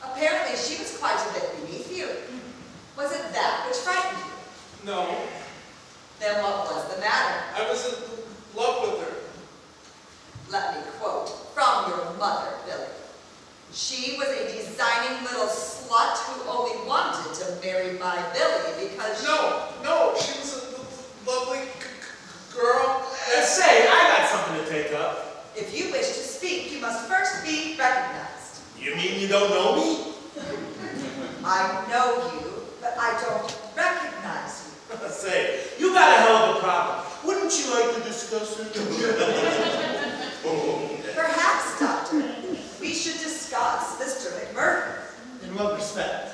Apparently she was quite a bit beneath you. Was it that which frightened you? No, Then what was the matter? I was in love with her. Let me quote from your mother, Billy. She was a designing little slut who only wanted to marry my Billy because No, she was a lovely girl. Say, I got something to take up. if you wish to speak, you must first be recognized. You mean you don't know me? I know you, but I don't recognize you. Say, you got a hell of a problem. Wouldn't you like to discuss it? Perhaps, Doctor, we should discuss Mr. McMurphy. In what respect?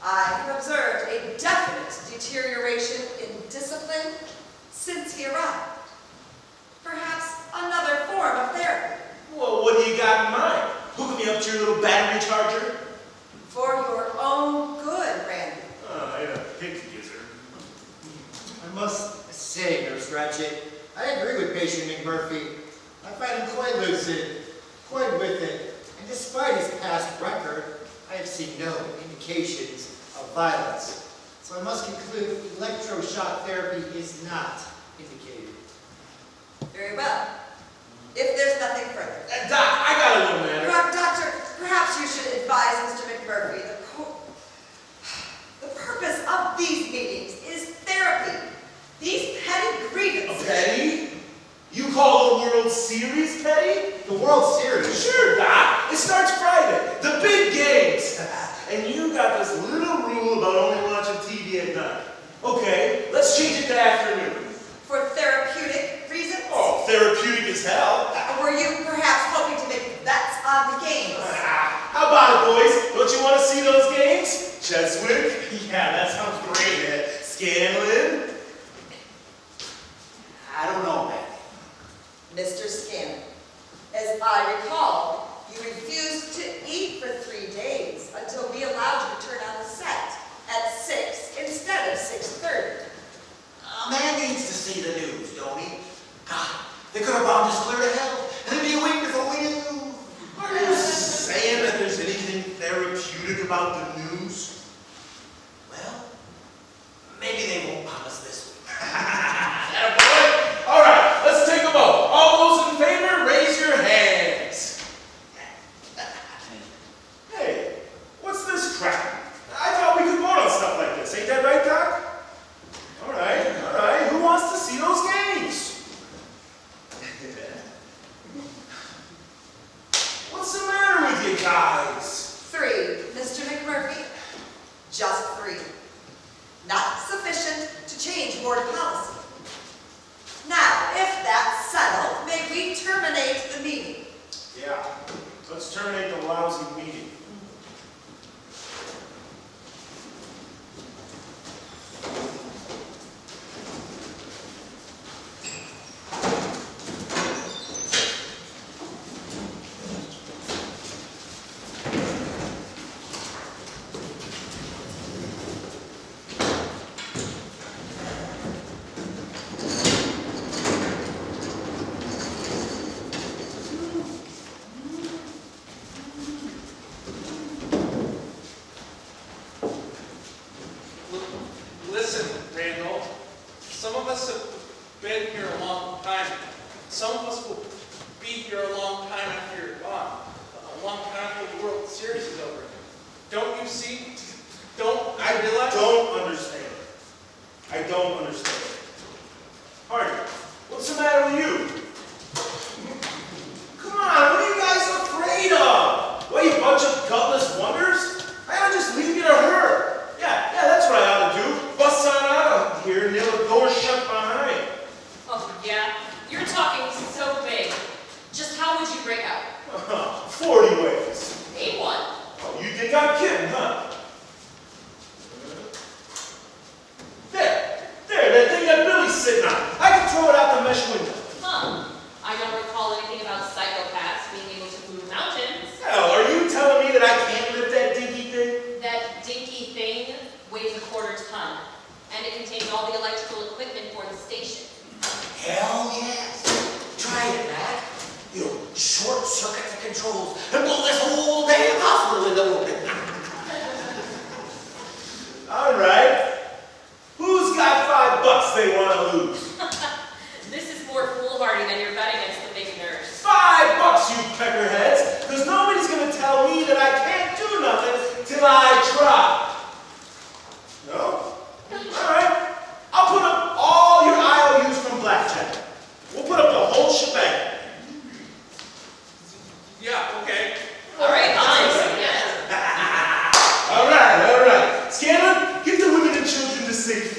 I have observed a definite deterioration in discipline since he arrived. Perhaps another form of therapy. Well, what do you got in mind? Hook me up to your little battery charger? For your own good, Randy. Oh, yeah, pig user. I must say, Nurse Ratchet, I agree with patient McMurphy. I find him quite lucid, quite with it, and despite his past record, I have seen no indications of violence. So I must conclude electroshock therapy is not indicated. Very well. If there's nothing further. Doc, I got a little matter. Doctor, perhaps you should advise Mr. McMurphy the purpose of these meetings is therapy. These petty grievances. Petty? You call the World Series petty? The World Series? Sure, Doc. It starts Friday. The big games. And you got this little rule about only watching TV at night. Okay, let's change it to afternoon. For therapeutic reasons? Oh, therapeutic as hell. Or were you perhaps hoping to make bets on the games? How about it, boys? Don't you want to see those games? Cheswick? Yeah, that sounds great. Scanlon? I don't know, man. Mr. Scanlon, as I recall, you refused to eat for 3 days until we allowed you to turn on see the news, don't he? God, they could have bombed us clear to hell, and it'd be a week before we knew. Are you saying that there's anything therapeutic about the news? Well, maybe they won't bomb us this week. Attaboy. All right, let's take a vote. All those in favor, raise your hands. Hey, what's this crap? I thought we could vote on stuff like this. Ain't that right, Doc? All right, all right. Who wants to see those games? What's the matter with you guys? 3, Mr. McMurphy. Just 3. Not sufficient to change board policy. Now, if that's settled, may we terminate the meeting? Yeah, let's terminate the lousy meeting. Listen, Randall, some of us have been here a long time. Some of us will be here a long time after you're gone. A long time after the World Series is over. Don't you see? I realize? Don't understand. I don't understand. Hardy, what's the matter with you? Come on, what are you guys afraid of? What, you bunch of gutless wonders? I ought to just leave you to her. Yeah, that's what I ought to do. Bust on out of here and nail the door shut behind. Oh, yeah? You're talking so big. Just how would you break out? 40 ways. Name one. Oh, you think I'm kidding, huh? There, that thing that Billy's sitting on. I can throw it out the mesh window. Huh. I don't recall anything about psychopaths being able to move mountains. Hell, are you telling me that I can't lift that dinky thing? That dinky thing weighs a quarter ton, and it contains all the electrical equipment for the station. Hell yes. Try it, Mac. You'll short circuit the controls and blow this whole damn hospital into orbit. All right. Who's got $5 they want to lose? This is more foolhardy than your bet against the big nurse. $5, you peckerheads, because nobody's going to tell me that I can't do nothing till I try. No? All right. I'll put up all your IOUs from Blackjack. We'll put up the whole shebang. Yeah, okay. All right, fine. Yeah. All right. Scanlon, get the women and children to safety.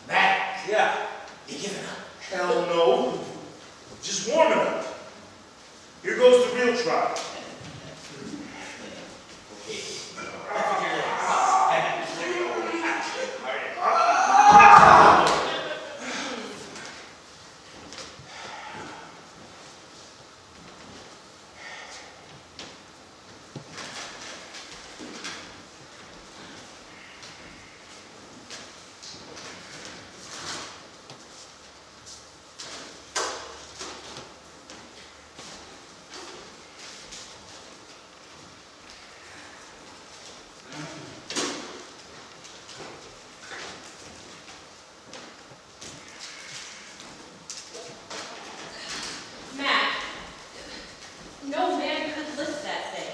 Mac, Yeah. you giving up? Hell no. Just warming up. Here goes the real trial. Mac, no man could lift that thing.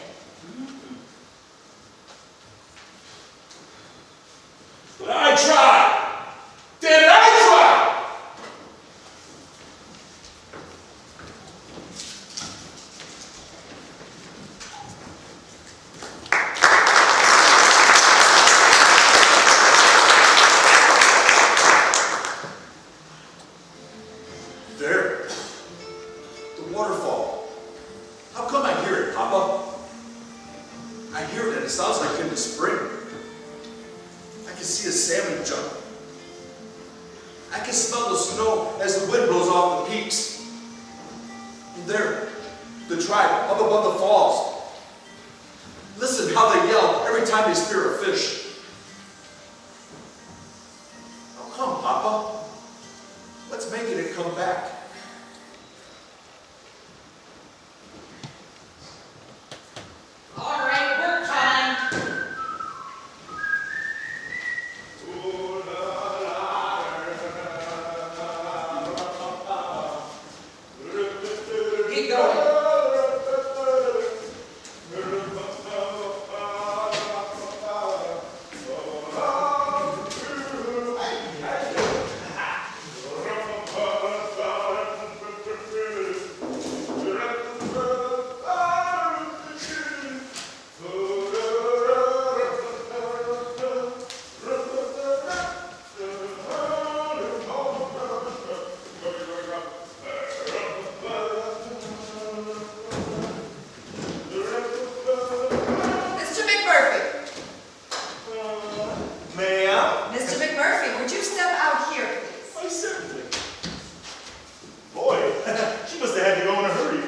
But I tried. Damn it, I tried. There. The waterfall. How come I hear it, Papa? I hear it and it sounds like in the spring. I can see a salmon jump. I can smell the snow as the wind blows off the peaks. And there, the tribe up above the falls. Listen how they yell every time they spear a fish. How come, Papa? What's making it come back? All right, work time. Keep going. Mr. McMurphy. Ma'am? Mr. McMurphy, would you step out here, please? Why, certainly. Boy, she must have had to go in a hurry.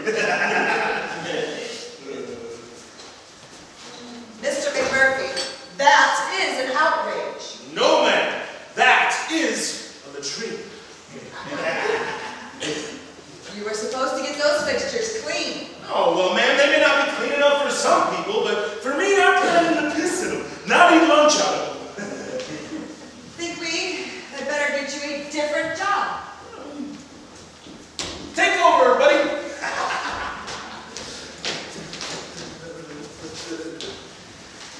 Mr. McMurphy, that is an outrage. No, ma'am. That is a latrine. You were supposed to get those fixtures clean. Oh, well, ma'am, they may not be clean enough for some people, but for me, I'm planning to piss in them, not eat lunch out of them. Think we had better get you a different job. Take over, buddy.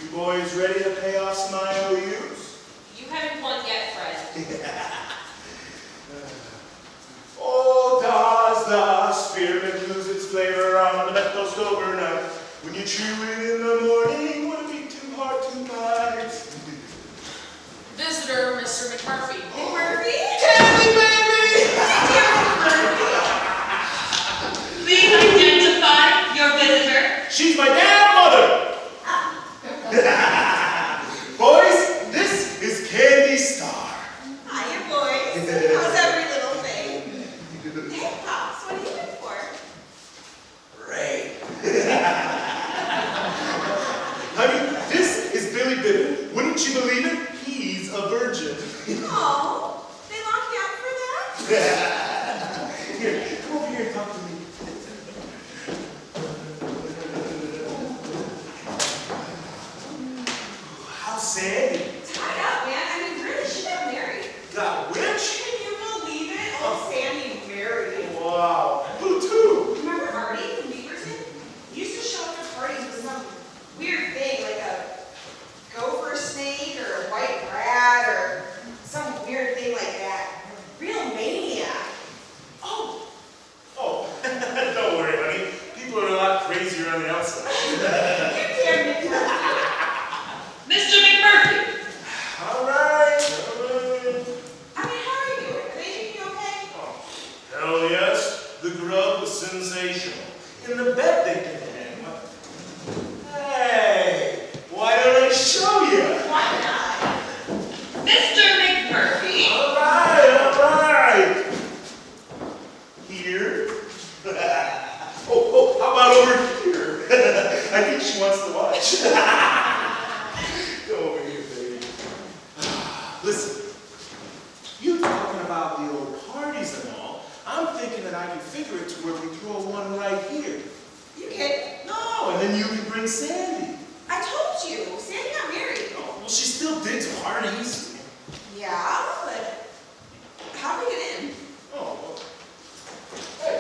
You boys ready to pay off some IOUs? You haven't won yet, Fred. Oh, does the spearmint lose its flavor on the metal stove overnight? When you chew it in the morning, would it be too hard to bite? Visitor, Mr. McMurphy. McMurphy? Candy baby! Please identify your visitor. She's my damn mother! Boys, this is Candy Star. Hiya, boys. How's every little thing? Hey, Pops, what are you in for? Ray. Honey, this is Billy Bitter. Wouldn't you believe it? He's a virgin. Oh, they locked you up for that? Here, come over here and talk to me. How's Sandy? Tied up, man. I mean, really, she got married. Got rich? Can you believe it? Oh, Sandy married. Wow. Who to? Remember Artie from Beaverton? He used to show up at parties with some weird thing, like a gopher snake or a white rat or some weird thing like that. Real maniac. Oh. Don't worry, honey. People are a lot crazier on the outside. You damn it. Mr. McMurphy. All right. I mean, how are you doing? Are they treating you okay? Oh, hell yes. The grub was sensational. In the bed they did him. Hey, why don't I show you? Why not? Mr. McMurphy. All right. Here. Oh, how about over here? I think she wants to watch. Go over here, baby. Listen, you talking about the old parties and all. I'm thinking that I can figure it to where we throw one right here. You kidding? No, and then you can bring Sandy. I told you. Sandy got married. Oh, well, she still digs parties. Yeah, but how do we get in? Oh, well. Hey.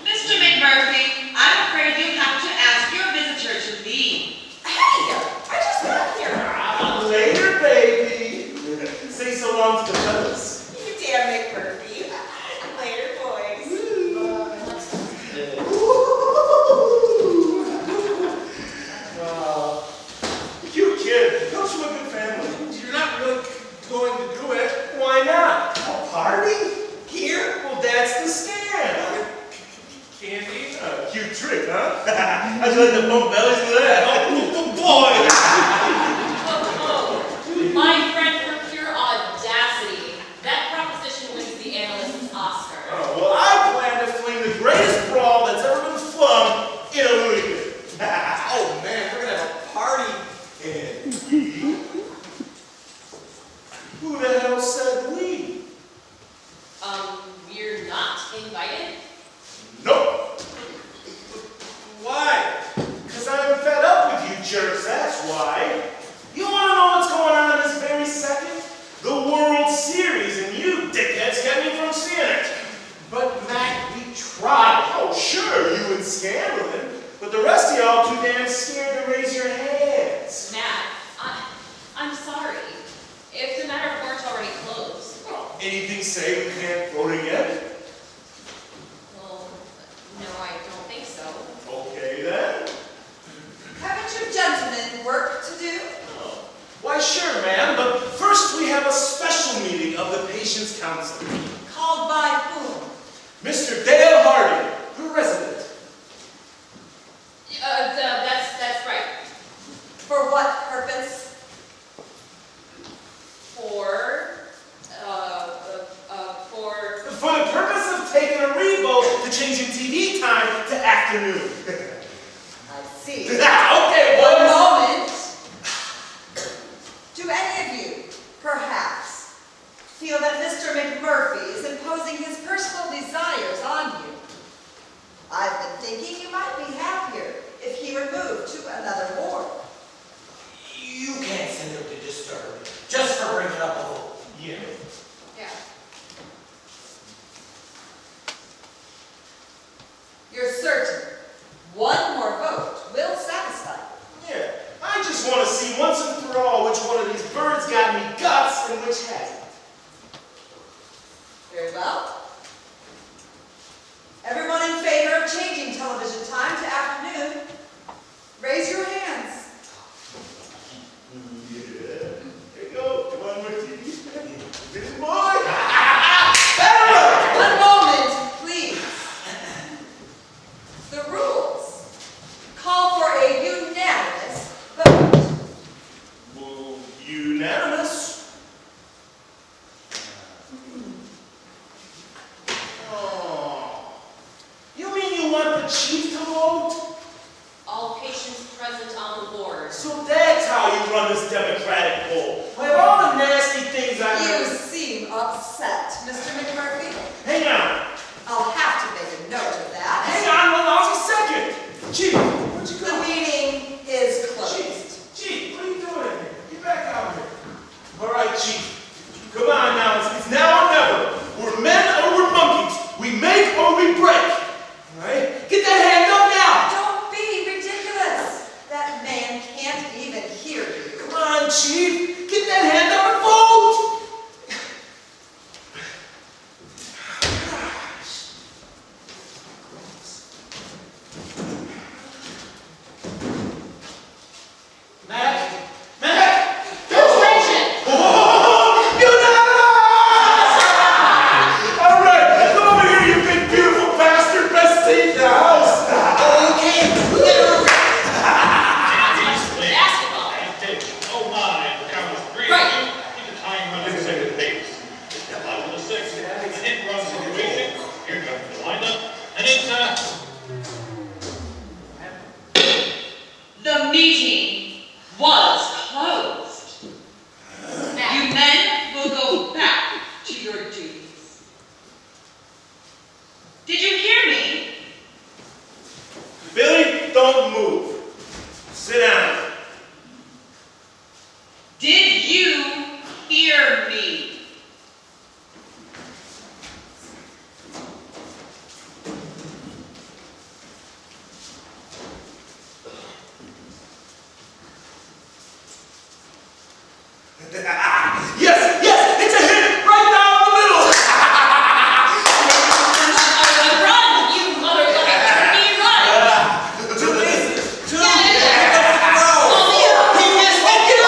Mr. McMurphy, I'm afraid you have to ask your visitor to leave. Hey, I just got here. Later, baby. Say so long to the fellas. You damn McMurphy. Later, boys. Cute kid. Comes from a good family. You're not really going to do it. Why not? A party? Here? Well, that's the scam. Candy? Cute trick, huh? How'd you like to bump bellies with that? Oh, boy! My friend, for pure audacity, that proposition wins the analyst's Oscar. Oh, well, I plan to fling the greatest brawl that's ever been flung in a movie. Oh man, we're gonna have a party. And we? Who the hell said we? We're not invited? Nope. Why? Because I'm fed up with you jerks, that's why. You want to know what's going on this very second? The World Series, and you dickheads kept me from seeing it. But Mac, we tried. Oh, sure, you and Scanlon. But the rest of y'all too damn scared to raise your hands. Matt, I'm sorry. If the matter weren't already closed. Anything say we can't vote again? Well, no, I don't think so. Okay then. Haven't you gentlemen work to do? Oh. Why sure, ma'am, but first we have a special meeting of the Patients' Council. Called by whom? Mr. Dale Harding, her resident. That's right. For what purpose? For the purpose of taking a revote to changing TV time to afternoon. I see. Okay, One boys. moment. Do any of you, perhaps, feel that Mr. McMurphy is imposing his personal desires on you? I've been thinking you might be happier if he were moved to another ward. You can't send him to disturb, just for bringing up a vote. Yeah. Yeah. You're certain one more vote will satisfy you? Yeah. I just want to see once and for all which one of these birds got any guts and which hasn't. Very well. Everyone in favor of changing television time to afternoon, raise your hands. Yeah. There you go. Come on with you. Big boy. One moment, please. The rules call for a unanimous vote. Well, unanimous. Oh. You mean you want the chief to vote? All patients present on the ward. So that's how you run this democratic poll. With all the nasty things I You heard. seem upset, Mr. McMurphy. Hang on. I'll have to make a note of that. Hang on one lousy second. Chief, where'd you The go? meeting is closed. Chief, what are you doing in here? Get back out here. All right, Chief. Come on now. It's now or never. We're men or we're monkeys. We make or we break. All right? Get that hand up now. Don't be ridiculous. That man can't even hear you. Come on, Chief. Get that hand up and vote. Mac? Mac? Demonstration! Oh, unanimous! All right, come over here, you big beautiful bastard. Best seat in the house. Okay, Basketball. Oh my, the count is three. Right. Keep the time running second pace. Step out to the sixth. A hit run situation. Here comes the windup. And it's The meeting was closed. Matt. You men will go back to your duties. Did you hear me? Billy, don't move. Sit down. Did you hear me? Yes, yes, it's a hit right down the middle. Run, you motherfucking turkey, run! two bases. Two. Yeah. No. He missed it. Get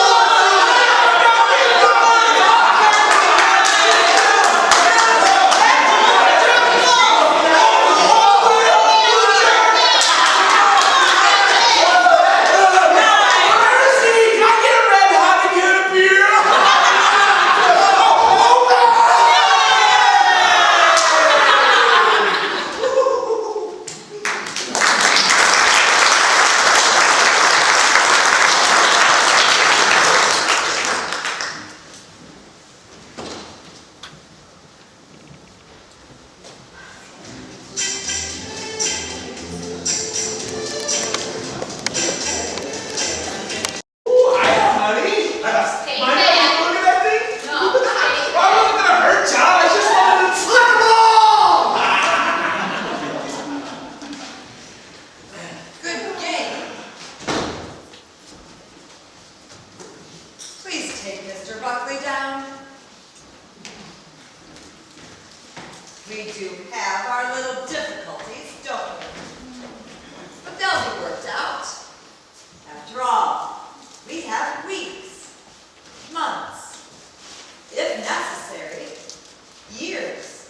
take Mr. Buckley down? We do have our little difficulties, don't we? But they'll be worked out. After all, we have weeks, months, if necessary, years.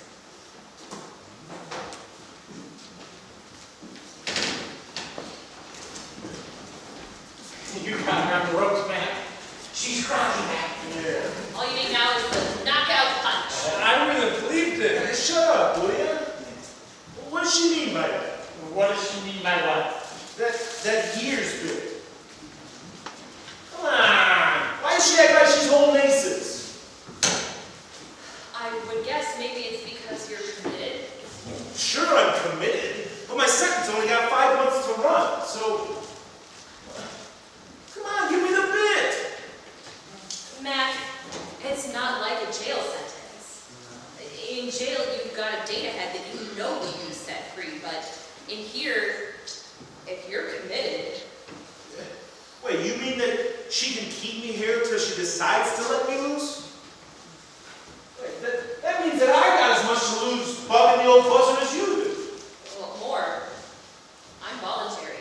You got her on the ropes, man. She's groggy, Mac. Yeah. All you need now is the knockout punch. I really believed it. Hey, shut up, will ya? What does she mean by that? What does she mean by what? That years bit. Come on. Why does she act like she's holding aces? I would guess maybe it's because you're committed. Sure, I'm committed, but my second's only got 5 months to run, so... Come on, give me the bit! Mac, it's not like a jail sentence. In jail, you've got a date ahead that you know will be set free, but in here, if you're committed, Wait, you mean that she can keep me here until she decides to let me loose? Wait, that means that I got as much to lose bugging the old buzzard as you do. well, more, I'm voluntary.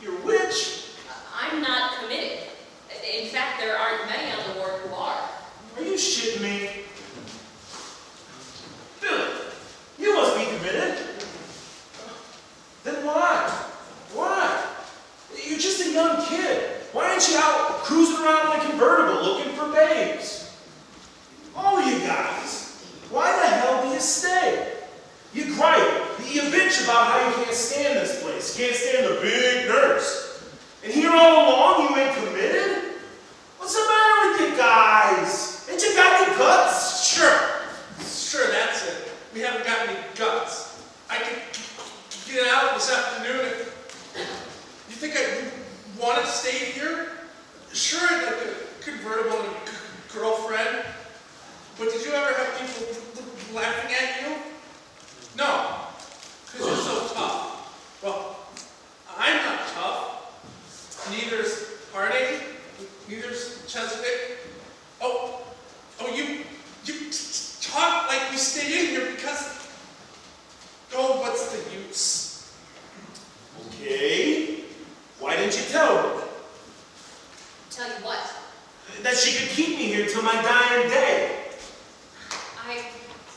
You're a witch. I'm not committed. In fact, there aren't many on the ward who are. Are you shitting me? Billy, you must be committed. Then why? Why? You're just a young kid. Why aren't you out cruising around in a convertible looking for babes? All of you guys, why the hell do you stay? You gripe, you bitch about how you can't stand this place, can't stand the big nurse. And here all along you ain't committed? What's the matter with you guys? Ain't you got any guts? Sure, that's it. We haven't got any guts. I could get out this afternoon if... You think I want to stay here? Sure, I'd like a convertible and a girlfriend. But did you ever have people laughing at you? No, because you're so tough. Well, I'm not tough. Neither's Harding. Neither's Chesapeake. Oh, you talk like we stay in here because... Oh, what's the use? Okay. Why didn't you tell her? Tell you what, That she could keep me here till my dying day. I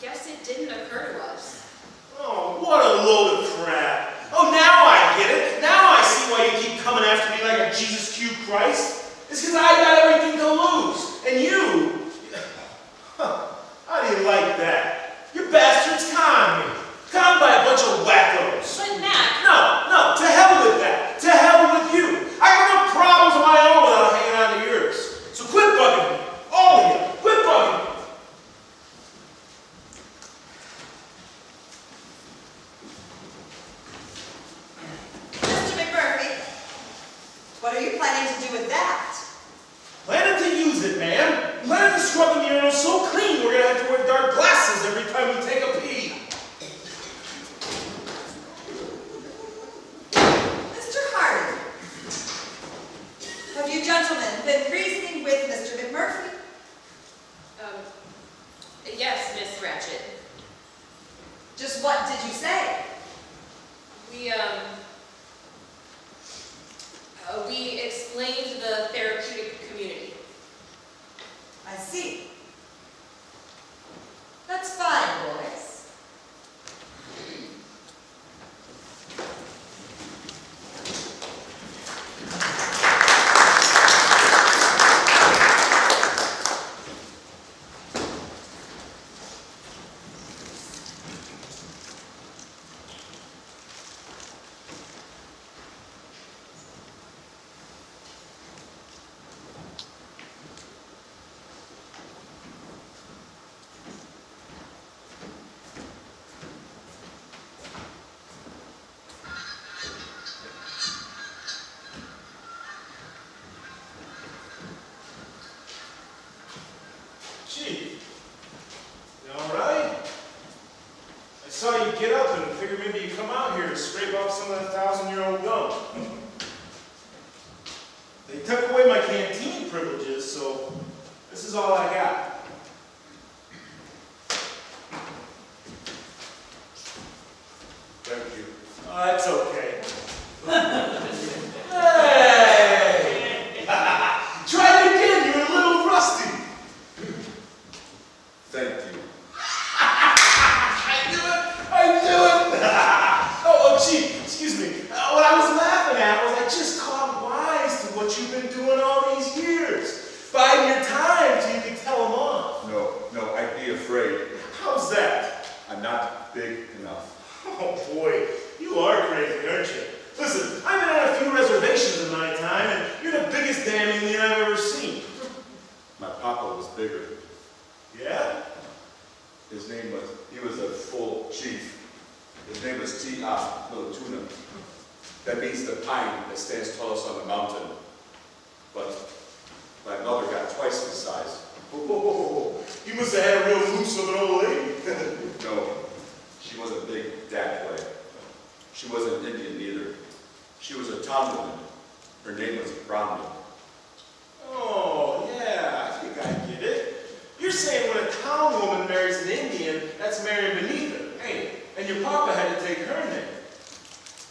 guess it didn't occur to us. Oh, what a load of crap. Oh, now I get it. Now I see why you keep coming after me like a Jesus Q Christ. It's because I got everything to lose. And you... How do you like that? You bastards con me. Con by a bunch of wackos. But Mac, No, to hell with that. To hell with you. I got enough problems of my own without hanging on to yours. So quit bugging me. All of you. Quit bugging me. Mr. McMurphy, what are you planning to do with that? Planning to use it, ma'am. Planning to scrub the urinal so clean we're gonna have to wear dark glasses every time we take a pee. Mr. Harding, have you gentlemen been reasoning with Mr. McMurphy? yes, Miss Ratchet. Just what did you say? We explained the therapeutic community. I see. That's fine, boys. Gee, you alright? I saw you get up and figured maybe you come out here to scrape off some of that 1,000-year-old gum. They took away my canteen privileges, so is all I got. Thank you. Oh, that's okay. Hey! Try it again, you're a little rusty. Thank you. I knew it! Oh, Chief, excuse me. What I was laughing at was I just caught wise to what you've been doing all these years. Biding your time till you can tell them off. No, I'd be afraid. How's that? I'm not big enough. Oh boy, you are crazy, aren't you? Listen, I've been on a few reservations in my time, and you're the biggest damn Indian I've ever seen. My papa was bigger. Yeah? He was a full chief. His name was T.A. Tuna. That means the pine that stands tallest on the mountain. But my mother got twice his size. Oh, you must have had a real moose of an old lady. No, she wasn't big that way. She wasn't Indian either. She was a town woman. Her name was Brahmin. Oh, yeah, I think I get it. You're saying when a town woman marries an Indian, that's marrying beneath her, ain't it? And your papa had to take her name.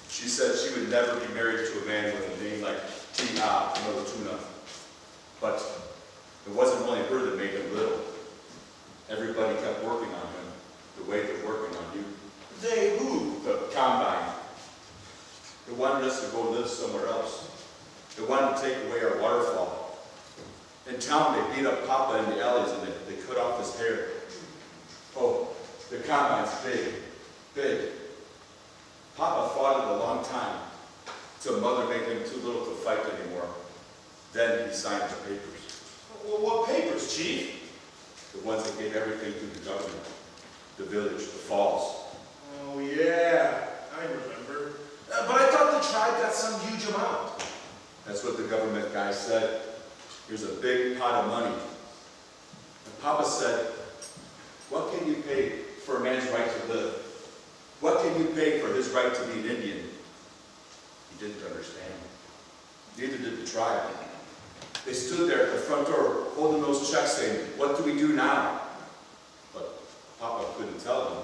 She said she would never be married to a man with a name like T.A. Tuna. But it wasn't only her that made him little. Everybody kept working on him the way they're working on you. They who? The combine. They wanted us to go live somewhere else. They wanted to take away our waterfall. In town, they beat up Papa in the alleys and they cut off his hair. Oh, the combine's big. Papa fought it a long time, till Mother made him too little to fight anymore. Then he signed the papers. Well, what papers, Chief? The ones that gave everything to the government. The village, the falls. Oh, yeah, I remember. But I thought the tribe got some huge amount. That's what the government guy said. Here's a big pot of money. And Papa said, what can you pay for a man's right to live? What can you pay for his right to be an Indian? He didn't understand. Neither did the tribe. They stood there at the front door holding those checks saying, what do we do now? But Papa couldn't tell them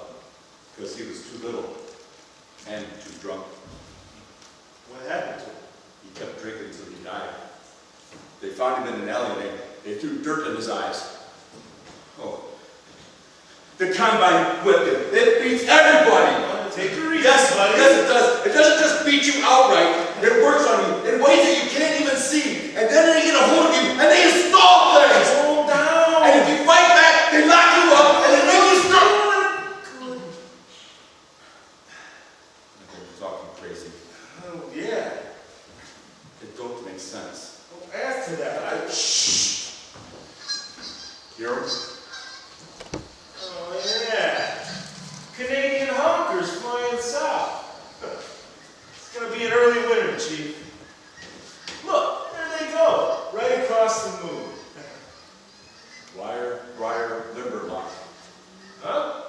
because he was too little and too drunk. What happened to him? He kept drinking until he died. They found him in an alley and they threw dirt in his eyes. Oh. The combine whipped him. It beats everybody. Take your easy, Yes, buddy. yes, it does. It doesn't just beat you outright. It works on you in ways that you can't even see. And then they get a hold of you and they install things. Hold down. And if you fight back, they lock you up and they make you strong. They're talking crazy. Oh, yeah. It don't make sense. Well, as to that, Shh. Hear 'em? Oh, yeah. Canadian honkers flying south. It's going to be an early winter, Chief. Look, there they go, right across the moon. Wire, briar, limberlock. Huh?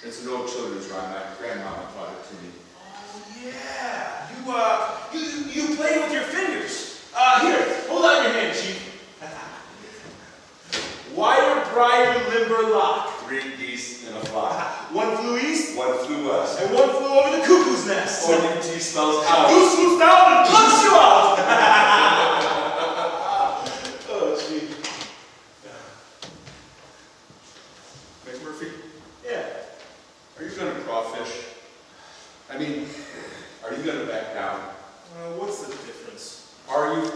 It's an old children's rhyme. My grandmama taught it to me. Oh, yeah. You play with your fingers. Here, hold out your hand, Chief. Wire, briar, limber, lock. 3 geese in a flock. One flew east, One flew west. and one flew over the cuckoo's nest. OUT spells out. Goose swoops down and plucks you out. Oh, Chief. McMurphy, Yeah. are you going to crawfish? I mean, are you going to back down? What's the difference? Are you?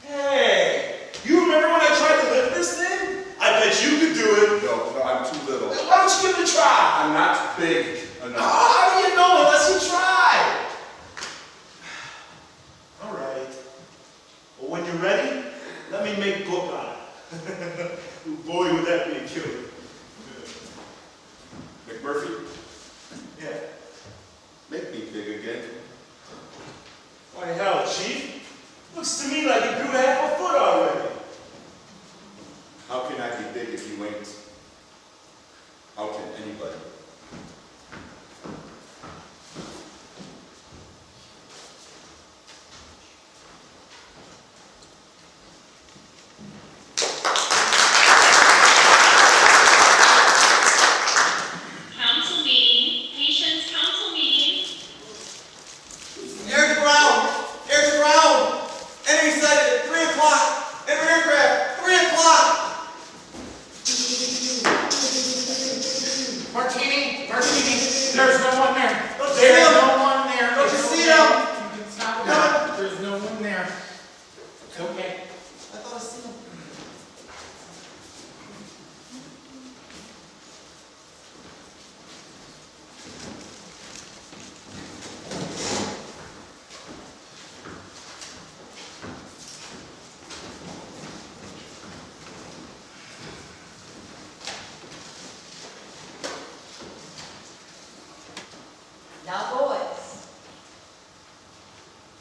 Hey, you remember when I tried to lift this thing? I bet you could do it. No, I'm too little. Why don't you give it a try? I'm not big enough. How do you know unless you try? All right. Well, when you're ready, let me make book on it. Ooh, boy, would that be a killer. McMurphy, Yeah. make me big again. Why, hell, Chief. Looks to me like you grew half a foot already. How can I be big if you ain't? How can anybody? It's okay. I thought I seen him. Now, boys,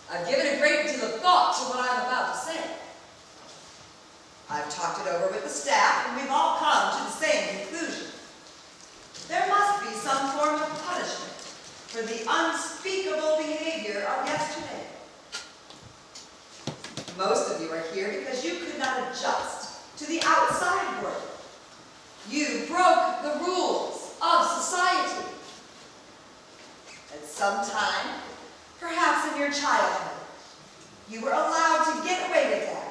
I've given a great deal of thought to what I'm about to say. I've talked it over with the staff, and we've all come to the same conclusion. There must be some form of punishment for the unspeakable behavior of yesterday. Most of you are here because you could not adjust to the outside world. You broke the rules of society. At some time, perhaps in your childhood, you were allowed to get away with that.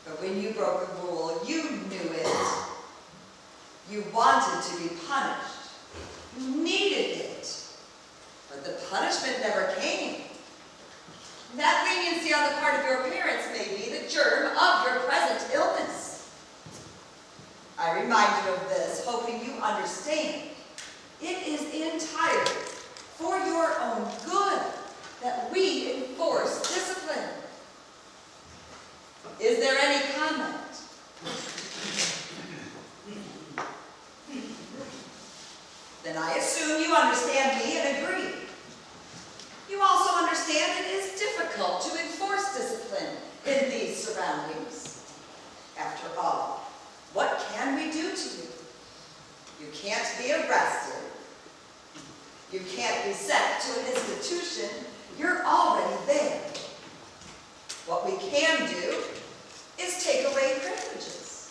But when you broke a rule, you knew it. You wanted to be punished. You needed it. But the punishment never came. That leniency on the part of your parents may be the germ of your present illness. I remind you of this, hoping you understand. It is entirely for your own good that we enforce discipline. Is there any comment? Then I assume you understand me and agree. You also understand it is difficult to enforce discipline in these surroundings. After all, what can we do to you? You can't be arrested. You can't be sent to an institution. You're already there. What we can do is take away privileges.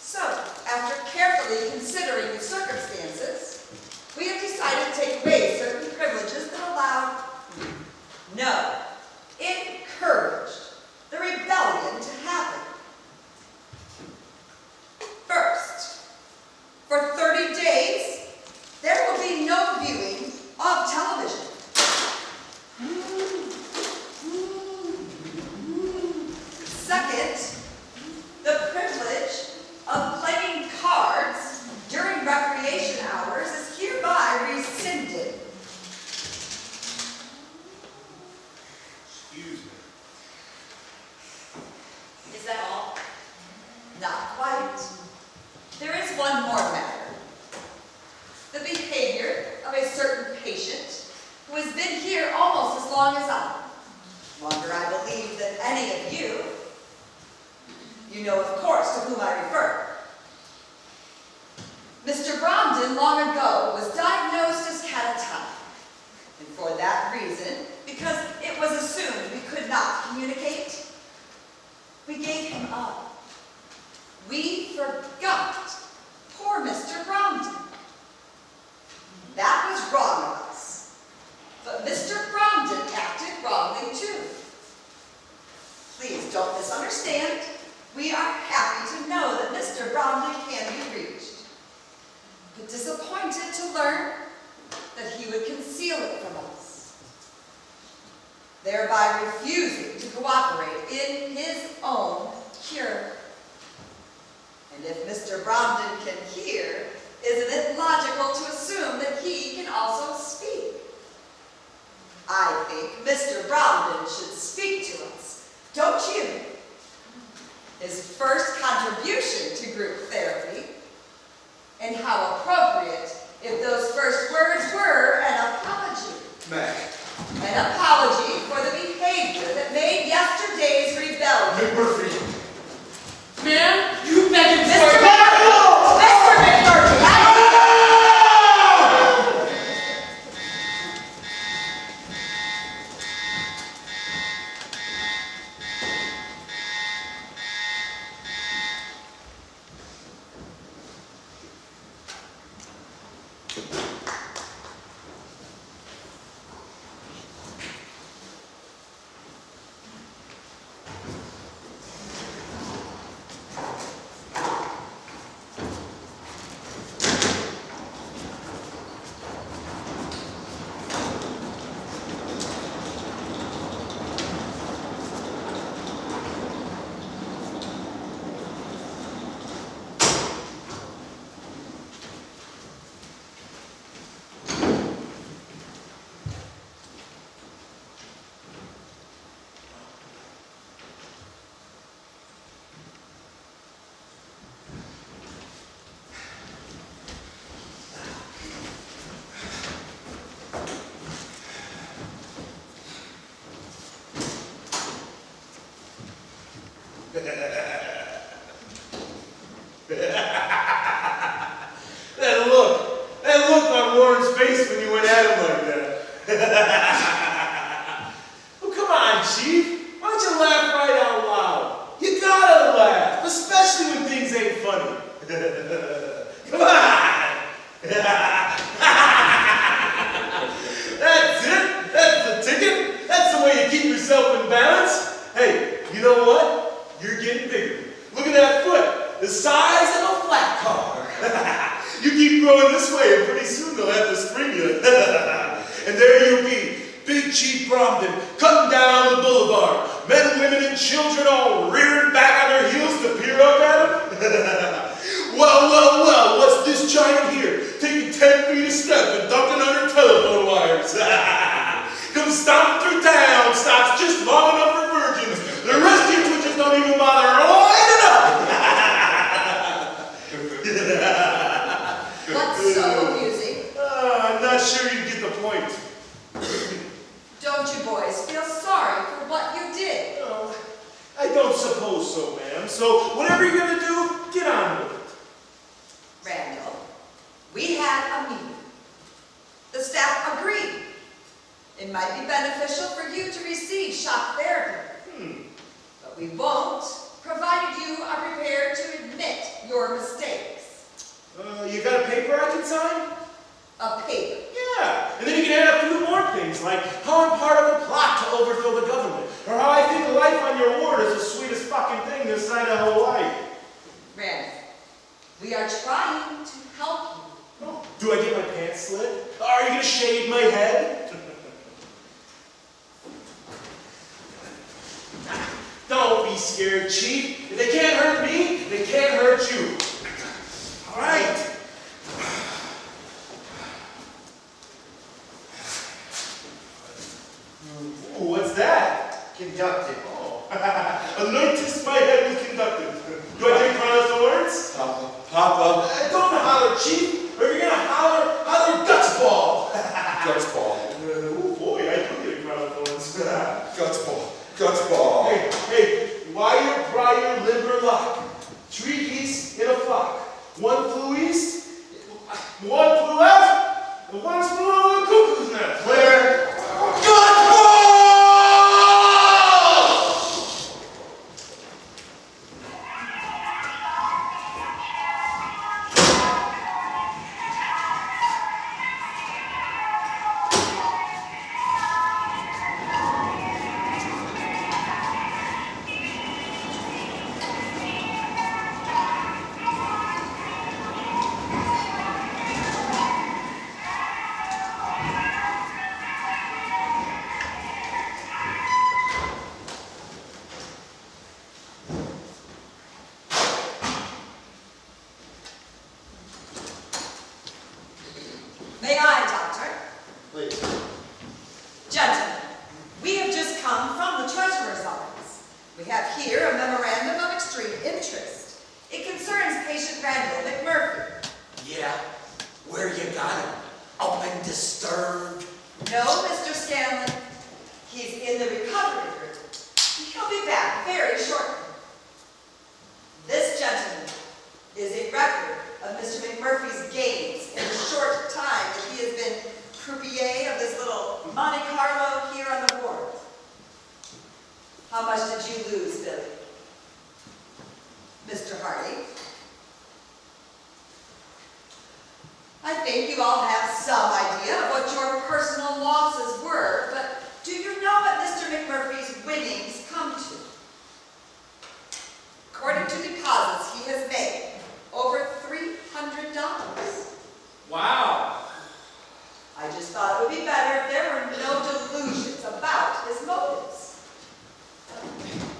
So, after carefully considering the circumstances, we have decided to take away certain privileges that allowed, no, encouraged the rebellion to happen. First, for 30 days, there will be no viewing of television. Second, the privilege of playing cards during recreation hours is hereby rescinded. Excuse me. Is that all? Not quite. There is one more matter. The behavior of a certain patient who has been here almost as long as I. Longer, I believe, than any of you. You know, of course, to whom I refer. Mr. Bromden, long ago, was diagnosed as catatonic. And for that reason, because it was assumed we could not communicate, we gave him up. We forgot poor Mr. Bromden. That was wrong of us. But Mr. Bromden acted wrongly too. Please don't misunderstand. We are happy to know that Mr. Bromden can be reached, but disappointed to learn that he would conceal it from us, thereby refusing to cooperate in his own cure. And if Mr. Bromden can hear, isn't it logical to assume that he can also speak? I think Mr. Bromden should speak to us, don't you? His first contribution to group therapy, and how appropriate if those first words were an apology. Mac. An apology for the behavior that made yesterday's rebellion. McMurphy. Ma'am, you begged Mr. for it. McMurphy! Mr. McMurphy! That look on Warren's face when you went at him like that. Oh, come on, Chief. Why don't you laugh right out loud? You gotta laugh, especially when things ain't funny. Come on. That's it. That's the ticket. That's the way you keep yourself in balance. Hey, you know what? You're getting bigger. Look at that foot. The size of a flat car. You keep growing this way, and pretty soon they'll have to spring you. And there you'll be, Big Chief Bromden, cutting down the boulevard. Men, women, and children all rearing back on their heels to peer up at him. Well, what's this giant here? Taking 10 feet a step and ducking under telephone wires. Comes stomping through town, stops just long enough for virgins. The rest of you twitches don't even bother lining up. What's so amusing? I'm not sure you get the point. Don't you boys feel sorry for what you did? No, I don't suppose so, ma'am. So whatever you're going to do, get on with it. Randall, we had a meeting. The staff agreed. It might be beneficial for you to receive shock therapy. But we won't, provided you are prepared to admit your mistakes. You got a paper I can sign? A paper. Yeah, and then you can add a few more things, like how I'm part of a plot to overthrow the government, or how I think life on your ward is the sweetest fucking thing this side of Hawaii. Randall, we are trying to help you. Oh, do I get my pants slit? Are you going to shave my head? Don't be scared, Chief. If they can't hurt me, they can't hurt you. All right. Ooh, what's that? Conductive. Oh. A notice my head was conducted. Do I take crown of thorns? Papa. Don't holler, Chief. Or if you're going to holler guts ball. Guts ball. Oh boy, I do get a crown of thorns. Guts ball. Guts ball. Hey, wire, briar, liver, lock. 3 geese in a flock. One flew east, one flew left, and one flew over the cuckoo's nest. Clear. Guts ball! May I, Doctor? Please. Gentlemen, we have just come from the Treasurer's office. We have here a memorandum of extreme interest. It concerns patient Randall McMurphy. Yeah, where you got him? Up and disturbed? No, Mr. Scanlon. He's in the recovery room. He'll be back very shortly. This gentleman is a record of Mr. McMurphy's gains in the short time that he has been croupier of this little Monte Carlo here on the ward. How much did you lose, Billy? Mr. Hardy? I think you all have some idea of what your personal losses were, but do you know what Mr. McMurphy's winnings come to? According to deposits he has made, over $300. Wow. I just thought it would be better if there were no delusions about his motives.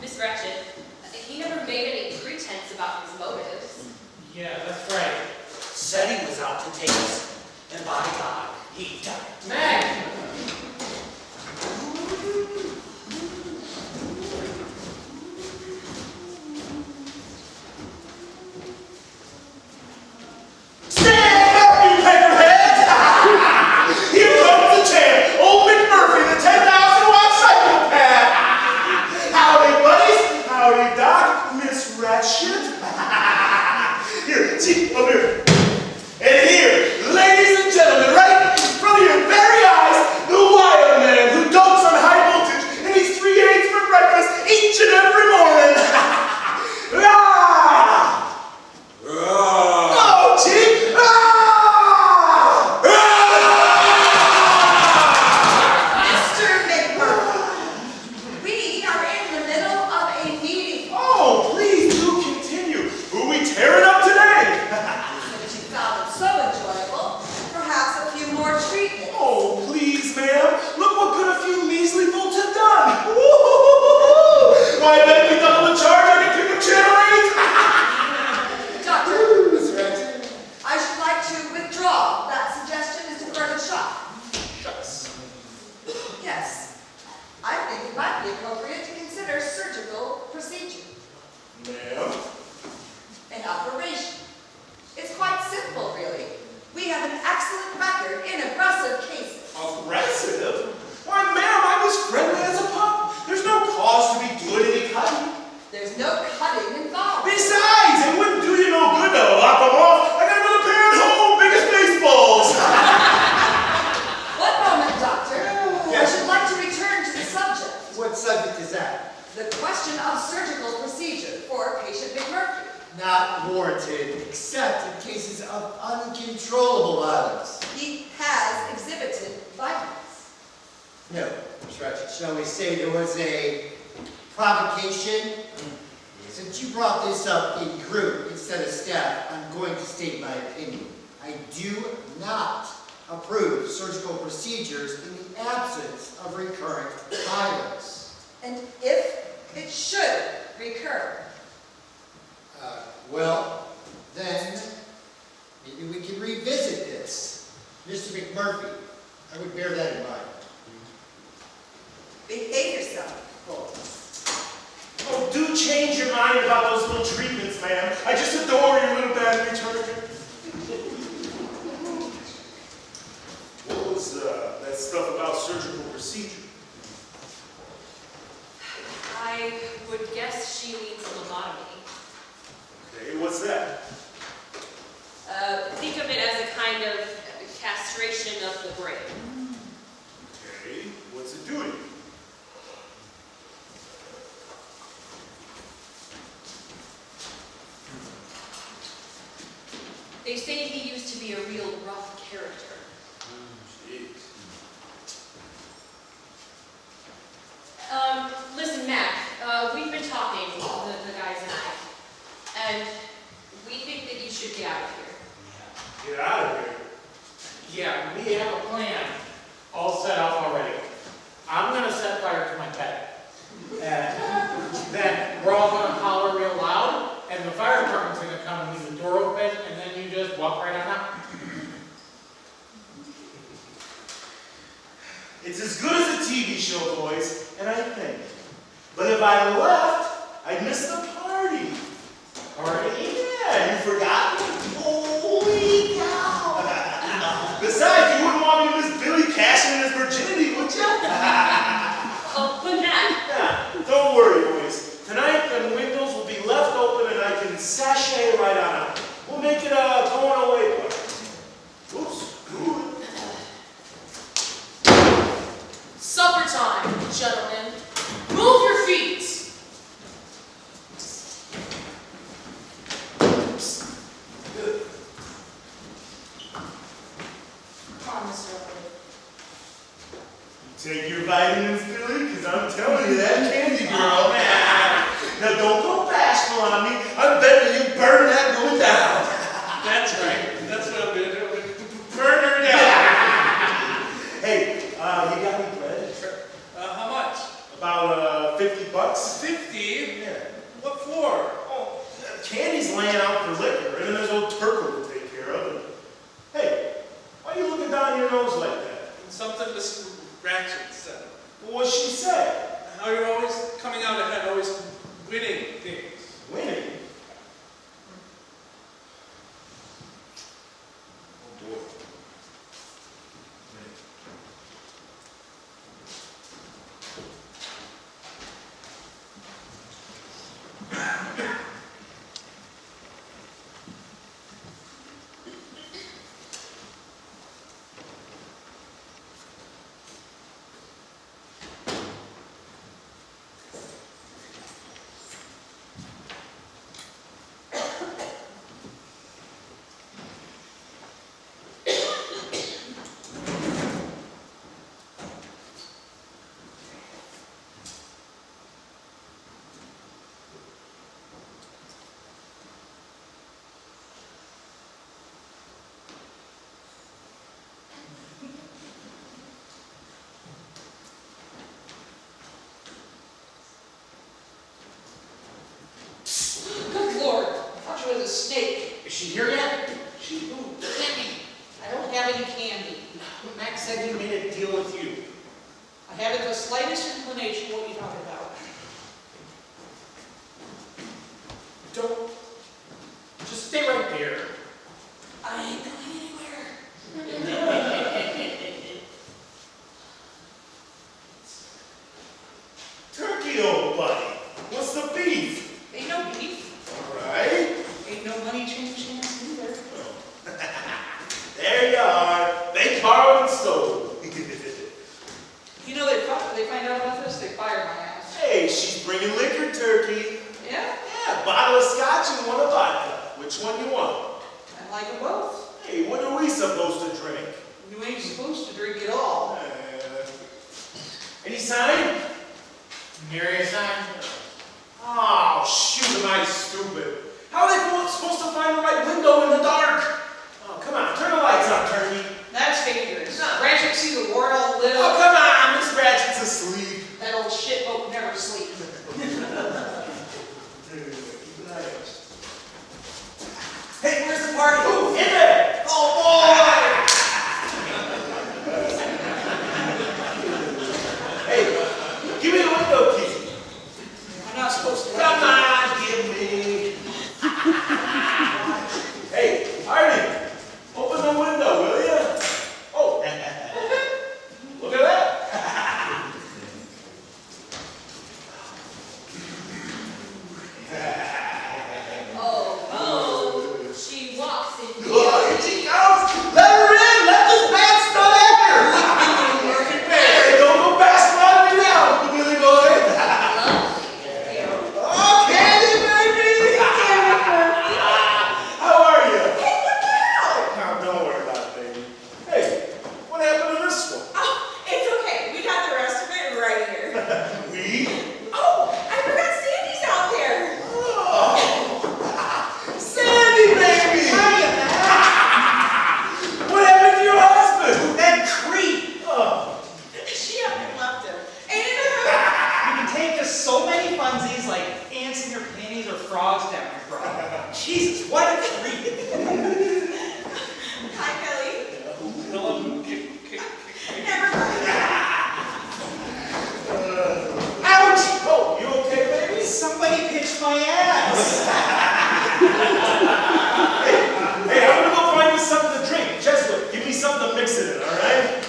Miss Wretched, he never made any pretense about his motives. Yeah, that's right. Said he was out to take us, and by God, he done it. Meg! Stand up, you peckerheads! Here comes the champ, old McMurphy, the 10,000-watt psychopath! Howdy, buddies. Howdy, Doc. I bet if we double the charge, I can pick up channel 8. Doctor, Miss Ratchet? I should like to withdraw that suggestion into further shock. Shucks. Yes, I think it might be appropriate to consider surgical procedure, Ma'am? an operation. It's quite simple, really. We have an excellent record in aggressive cases. Aggressive? Why, ma'am, I was friendly as a pup. There's no cause to be doing any cutting. There's no cutting involved. Besides, it wouldn't do you no good to lop them off. I got another pair at home, big as baseballs. One moment, Doctor. I Yes. should like to return to the subject. What subject is that? The question of surgical procedure for patient McMurphy. Not warranted, except in cases of uncontrollable violence. He has exhibited violence. No, Miss Ratchet, shall we say there was a provocation? Since you brought this up in group instead of staff, I'm going to state my opinion. I do not approve surgical procedures in the absence of recurrent violence. And if it should recur, Well, then, maybe we can revisit this. Mr. McMurphy, I would bear that in mind. behave yourself, Holmes. Oh, do change your mind about those little treatments, ma'am. I just adore your little battery charger. What was that stuff about surgical procedure? I would guess she needs a lobotomy. Okay, what's that? Think of it as a kind of castration of the brain. Okay, what's it doing? They say he used to be a real rough character. Jeez. Listen, Mac, we've been talking, the guys and I, and we think that you should get out of here. Get out of here. Yeah, we have a plan all set up already. I'm gonna set fire to my pet. And then we're all gonna holler real loud, and the fire department's gonna come and leave the door open, and then you just walk right on out. It's as good as a TV show, boys, and I think. But if I left, I'd miss the party. Party? Yeah, you forgot? Holy cow! Besides, you wouldn't want me to miss Billy cashing in his virginity, would you? Oh, but Mac, Yeah, don't worry, boys. Tonight, the windows will be left open and I can sashay right on out. We'll make it a going away party. Oops. Supper time, gentlemen. Move your feet. Come on, Mr. Upwood. Take your vitamins, Billy, because I'm telling you, that candy girl. Now, don't go bashful on me. I'm betting you burn that going down. That's right. That's what I'm going to do. Burn her down. Hey, you got any bread? How much? About $50. 50? Yeah. What for? Oh, candy's laying out for liquor, and then there's old Turkle to take care of. And, hey, why are you looking down your nose like that? Something Mr. Ratchet said. Well, what'd she say? How you're always coming out ahead, always winning things. Winning? Oh, boy. she here yet? She moved. Candy. I don't have any candy. Max said he made a deal with you. I haven't the slightest inclination what you're talking about. Don't. Just stay right there. I ain't going anywhere. Turkey, old buddy. What's the beef? Ain't no beef. All right. Ain't no money change hands either. There you are. They borrowed and stole. You know, they find out about this, they fire my ass. Hey, she's bringing liquor, Turkey. Yeah? Yeah, a bottle of scotch and one of vodka. Which one you want? I like them both. Hey, what are we supposed to drink? You ain't supposed to drink it all. Any sign? Nary a sign. Oh, shoot, am I stupid? How are they supposed to find the right window in the dark? Oh, come on, turn the lights on, Turkey. That's dangerous. Ratchet see the world lit Oh, up. come on, Miss Ratchet's asleep. That old shitboat never sleeps. Hey, where's the party? Ooh, in there! Oh, boy! Hey, give me the window key. I'm not supposed to. Come on, give me. Hey, Artie, open the window, will you? Oh, look at that. Oh, she walks in here. Here she comes! Let her in! Let this bad stud enter! Hey, don't go backsliding me now, Billy boy. Oh, Candy, baby! How are you? Hey, what the hell? Oh, don't worry about it, baby. Hey, what happened to this one? Oh, it's okay. We got the rest of it right here. We? Oh, I forgot Sandy's out there. Sandy, baby! What happened to your husband? That creep! Oh, She up and left him. Ain't it a hoot? You can take just so many funsies like ants in your panties or frogs down your bra. Jesus, what a creep! Hi, Kelly. Hello. Never mind. Ouch! oh, you okay, baby? Somebody pitched my ass! Hey, I'm gonna go find you something to drink. Jesuit, give me something to mix it in, all right?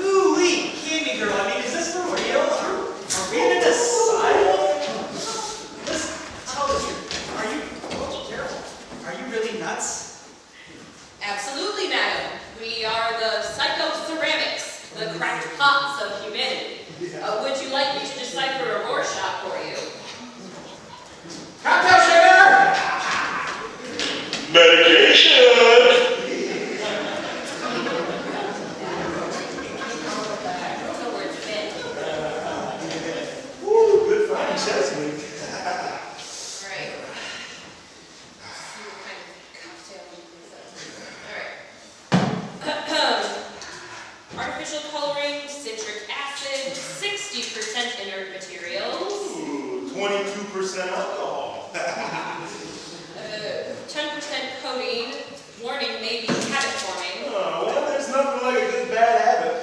Ooh-wee, candy girl, I mean, is this for real? Are we in an asylum? Listen, tell the truth. Are you, oh, careful. Are you really nuts? Absolutely, madam. We are the psycho-ceramics, the cracked pots of humanity. Would you like me to decipher a Rorschach for you? Cocktail sugar! Medication! No words of it. Woo, good find, Jesuit. Alright. See what kind of cocktail we can set. Alright. Artificial coloring, citric acid, 60% inert materials, Ooh, 22% alcohol. 10% codeine, warning may be habit forming. Oh, well, there's nothing like a good bad habit.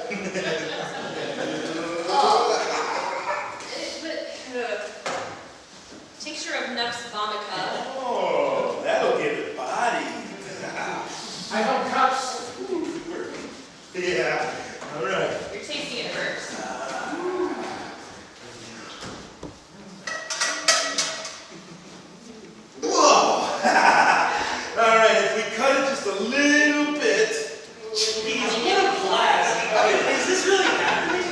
Tincture of nux vomica. Oh, that'll give it body. I don't cups. Yeah, all right. You're tasting it first. Whoa! All right, if we cut it just a little bit. Jeez, what a blast! Is this really happening?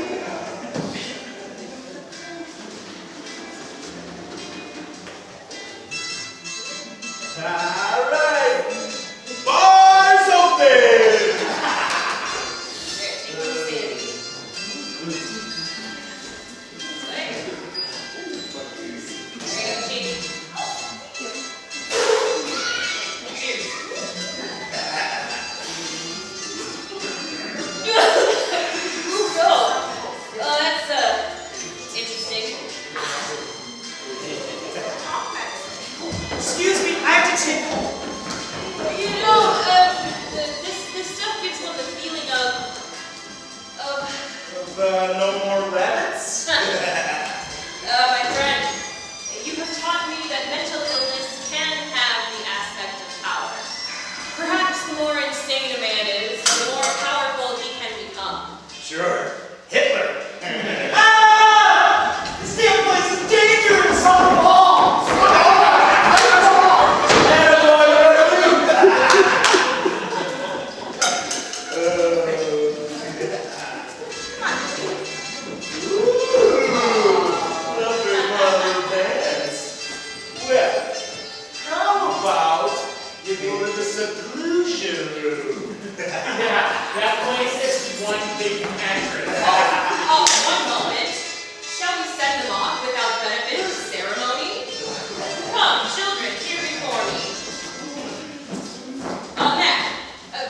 All right, bars open. Here, take a little sandy. There you go, cheese. Cheers. Oh, that's interesting. Excuse me, I have to take. of the feeling of No more rabbits? my friend, you have taught me that mental illness can have the aspect of power. Perhaps the more insane a man is, the more powerful he can become. Sure. Hitler. Ah! This damn place is dangerous! On the ball! Seclusion room. Yeah, that place is one big mattress. One moment. Shall we send them off without benefit of ceremony? Come, children, here before me. Matt,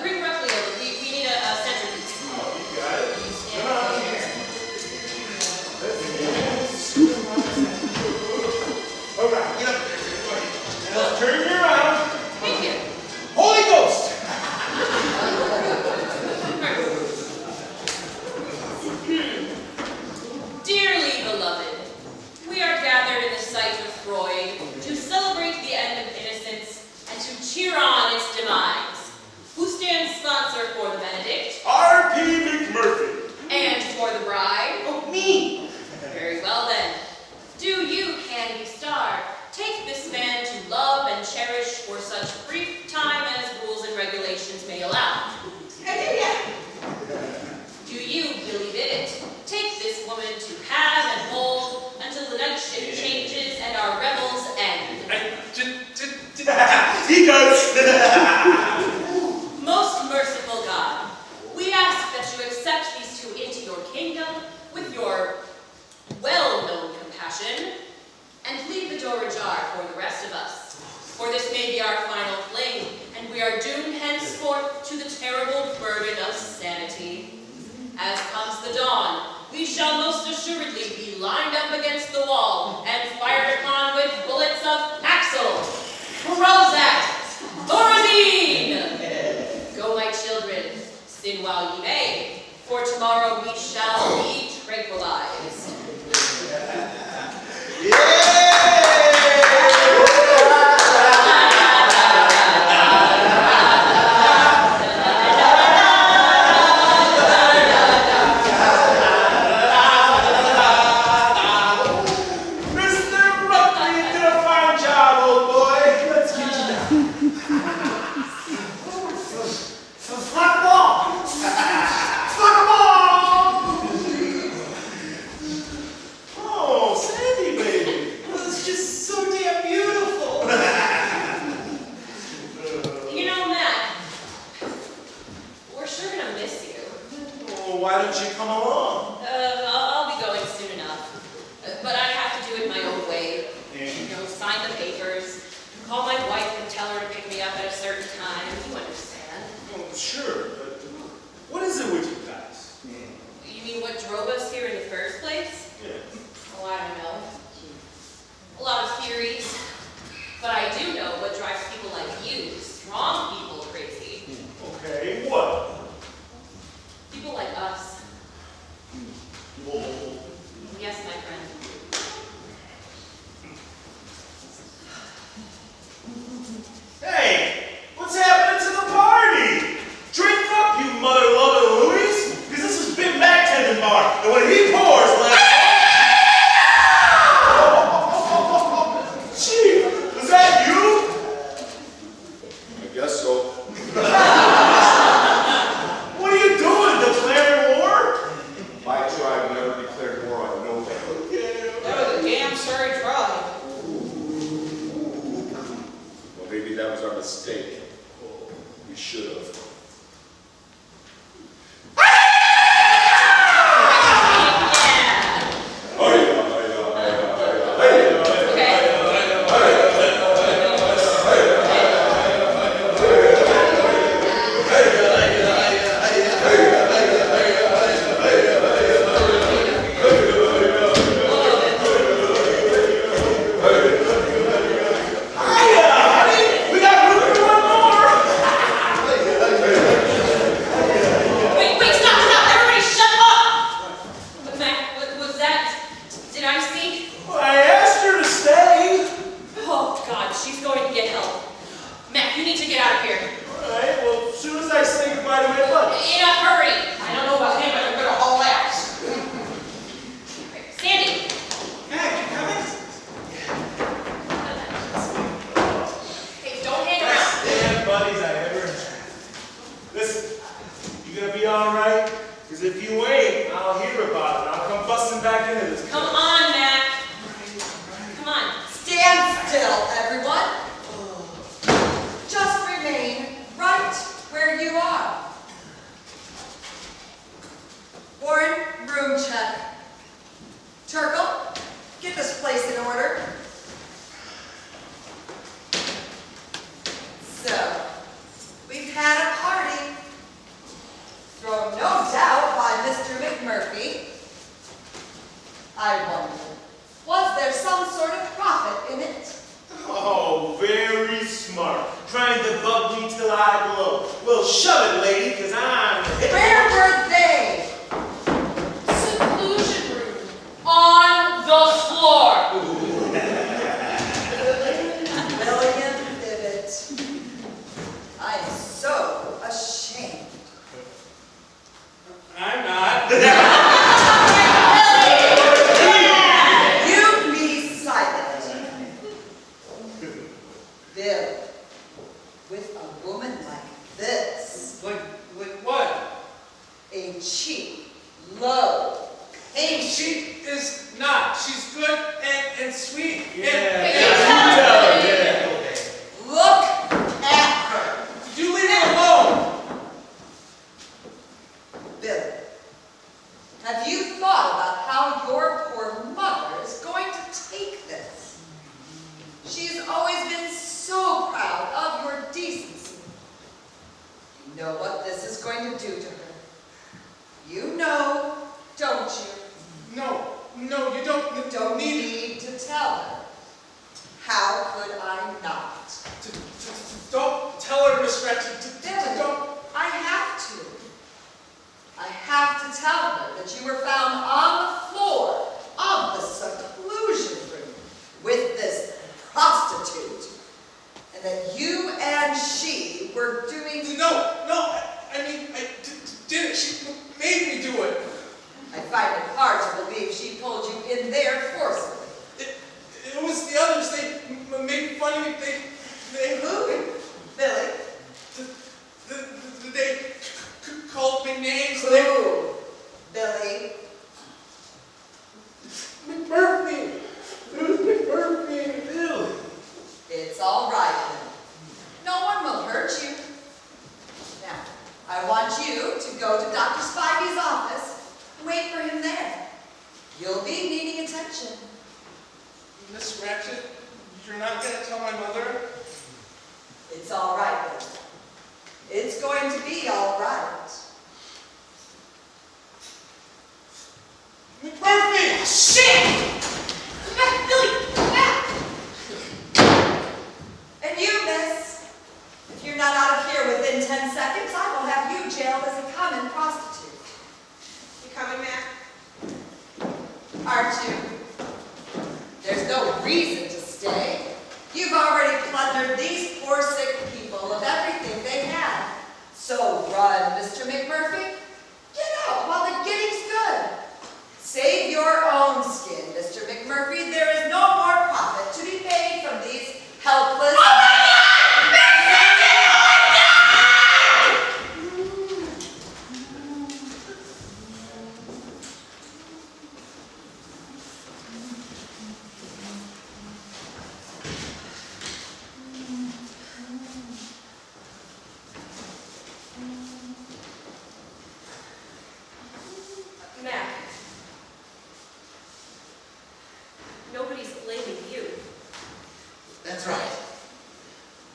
bring roughly over. We need a centerpiece. Oh, you got it. Come on. Here. All right, get up there. Now turn me around. Thank you. Holy Ghost! Dearly beloved, we are gathered in the sight of Freud to celebrate the end of innocence and to cheer on its demise. Who stands sponsor for the Benedict? R.P. McMurphy. And for the bride? Oh, me! Very well then. Do you, Candy Star, take this man to love and cherish for such brief time as rules and regulations may allow? I do, yeah. Do you, Billy Biddet, take this woman to have and hold until the night shift changes and our revels end? He does! Most merciful God, we ask that you accept these two into your kingdom with your well-known compassion, and leave the door ajar for the rest of us. For this may be our final fling, and we are doomed henceforth to the terrible burden of sanity. As comes the dawn, we shall most assuredly be lined up against the wall and fired upon with bullets of Axel, Prozac, Thorazine! Go, my children, sin while ye may, for tomorrow we shall be tranquilized. Why don't you come along? I'll be going soon enough. But I have to do it my own way. Sign the papers, call my wife and tell her to pick me up at a certain time. You understand. Well, sure, but what is it with you guys? You mean what drove us here in the first place? Yeah. Oh, I don't know. A lot of theories. But I do know what drives people like you, strong people, crazy. Okay, what? People like us. Whoa. Yes, my friend. Hey, what's happening to the party? Drink up, you mother-loving Louis, because this is Big Mac Tendon Bar, and when he pours, Chief, is that you? I guess so. still, everyone. Just remain right where you are. Warren, room check. Turkle, get this place in order. So, we've had a party, thrown no doubt by Mr. McMurphy. I wonder, was there some sort of profit in it? Oh, very smart. Trying to bug me till I blow. Well, shove it, lady, because I'm... Where were they? Seclusion room. On the floor. William Bibbett. I am so ashamed. I'm not. You be silent. Bill, with a woman like this, Like what? a cheap, low, Hey, she is not. She's good and sweet. look at her. You leave her alone. Bill, have you thought about how your poor mother is going to take this? She's always been so proud of your decency. You know what this is going to do to her. You know, don't you? No, you don't. You don't need to tell her. How could I not? Don't tell her, Miss Gretchen. Billy, Don't. I have to. I have to tell her that you were found on the floor of the seclusion room with this prostitute, and that you and she were doing... No. I mean, I did it. She made me do it. I find it hard to believe she pulled you in there forcibly. It was the others. They made fun of me. They Who? Billy? They called me names. Who? Billy? McMurphy. It was McMurphy and Bill. It's all right, then. No one will hurt you. Now, I want you to go to Dr. Spivey's office and wait for him there. You'll be needing attention. Miss Ratchet, you're not going to tell my mother? It's all right, then. It's going to be all right. McMurphy! Shit! Back, Billy! Back! And you, miss, if you're not out of here within 10 seconds, I will have you jailed as a common prostitute. You coming, Matt? Aren't you? There's no reason to stay. You've already plundered these poor sick people of everything they had. So run, Mr. McMurphy. Get out while the getting's good. Save your own skin, Mr. McMurphy. There is no more profit to be made from these helpless... Mac, nobody's blaming you. That's right.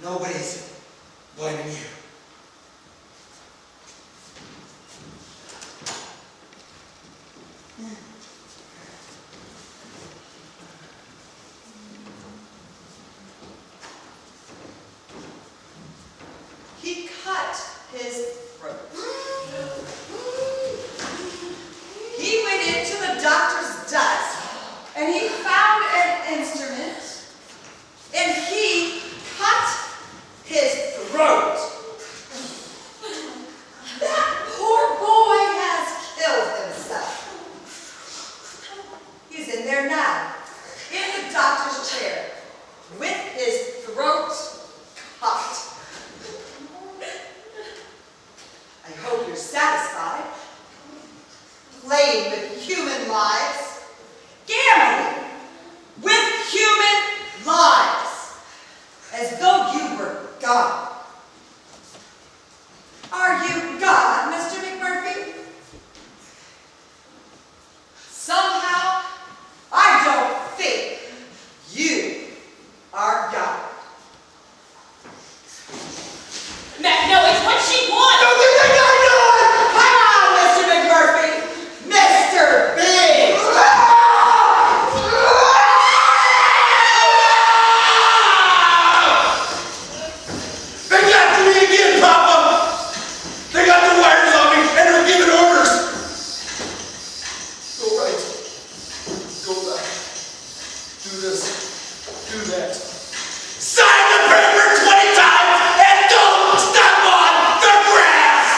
Nobody's blaming you. He cut his throat. He went into the doctor's desk and he found an instrument and he cut his throat. Do that. Sign the paper 20 times and don't step on the grass!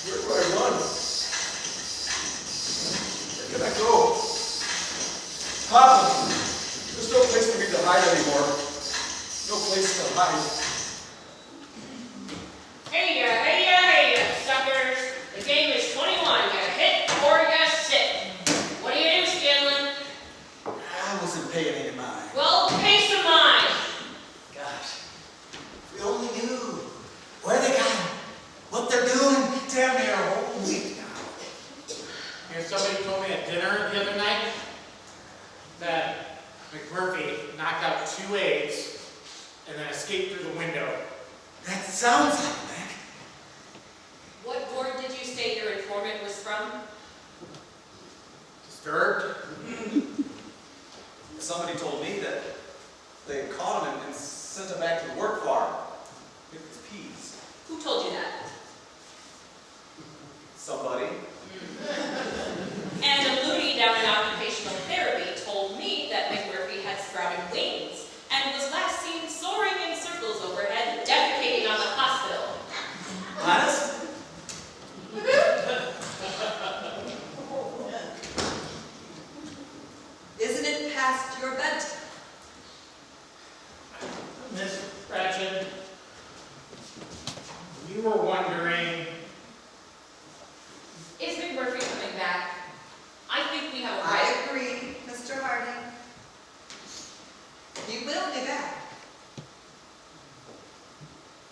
Where do I run? Where can I go? Papa, there's no place for me to hide anymore. No place to hide. Hey ya, suckers. The game is 21. You hit or you sit. What do you do, Scanlon? I wasn't paying any mind. Well, pay some mind. Gosh, if we only knew where they got him, what they're doing. Damn near a whole week now. Here's somebody told me at dinner the other night that McMurphy knocked out 2 aides and then escaped through the window. That sounds like Mac. What ward did you say your informant was from? Disturbed? Somebody told me that they caught him and sent him back to the work farm with his peas. Who told you that? Somebody. And a loony down in occupational therapy told me that McMurphy had sprouted wings and was last seen soaring in circles overhead, defecating on the hospital. Honest? Isn't it past your bedtime? Miss Ratchet, you were wondering. Is McMurphy coming back? I think we have a I right. agree, Mr. Harding. He will be back.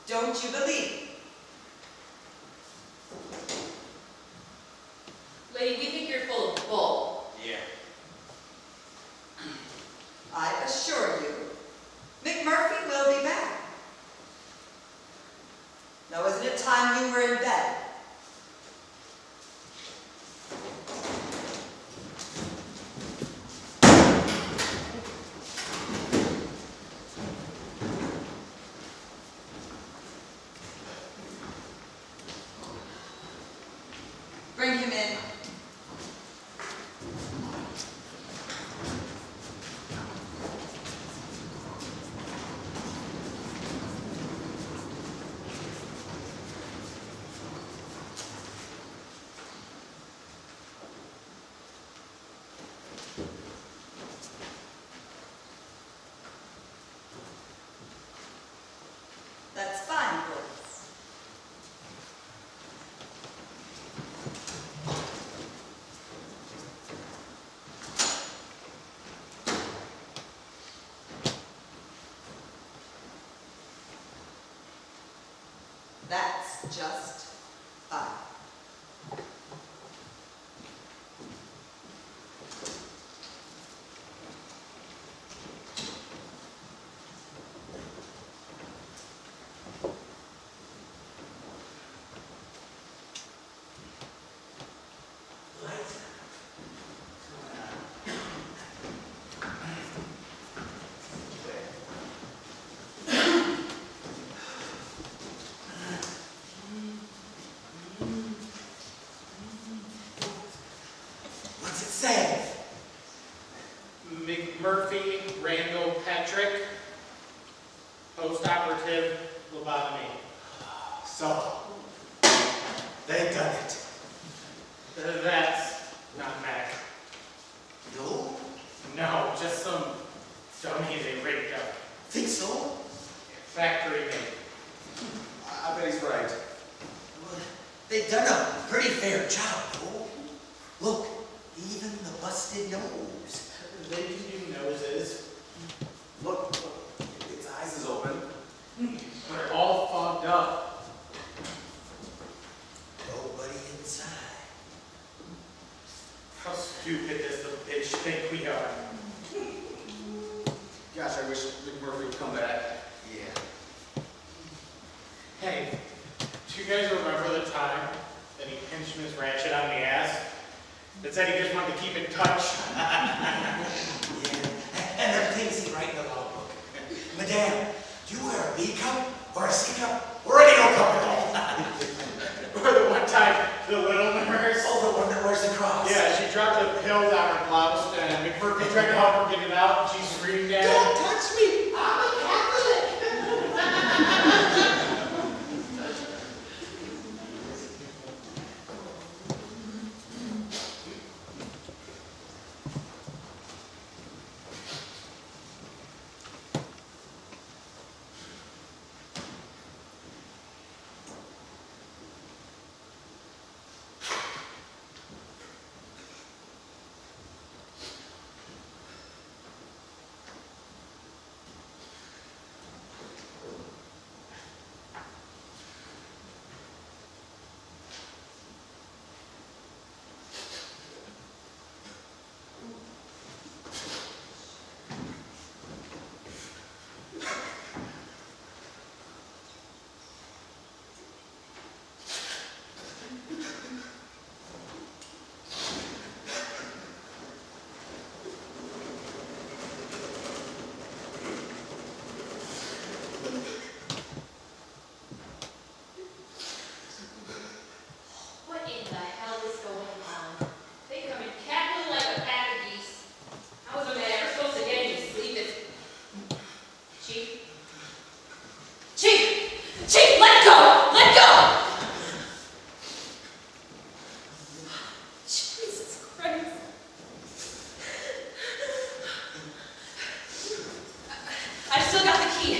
Don't you believe? Lady, we think you're full of bull. Yeah. I assure you, McMurphy will be back. Now, isn't it time you were in bed? Bring him in. That's fine, boys. That's just fine. What's it say? McMurphy Randall Patrick, post-operative lobotomy. So, they done it. That's not Mac. No? No, just some dummy they rigged up. Think so? Factory made. I bet he's right. Well, they done a pretty fair job, though. Look, even the busted nose. They can do noses. Look, its eyes is open. They're all fogged up. Nobody inside. How stupid does the bitch think we are? Gosh, I wish McMurphy would come back. Yeah. Hey, do you guys remember the time that he pinched Miss Ratchet on the ass? That said he just wanted to keep in touch? Yeah. And them things he write in the logbook. Madame, do you wear a B cup or a C cup or any no cup at all? Or the one time, the little nurse. Oh, the one that wears the cross. Yeah, she dropped a pill down her blouse and McMurphy tried to help her get it out, and she's screaming at him. Don't touch me! I'm a Catholic! What in the hell is going on? They come in cackling like a pack of geese. How is a man ever supposed to get any sleep? Chief? Chief! Chief, let go! Let go! Jesus Christ. I've still got the key.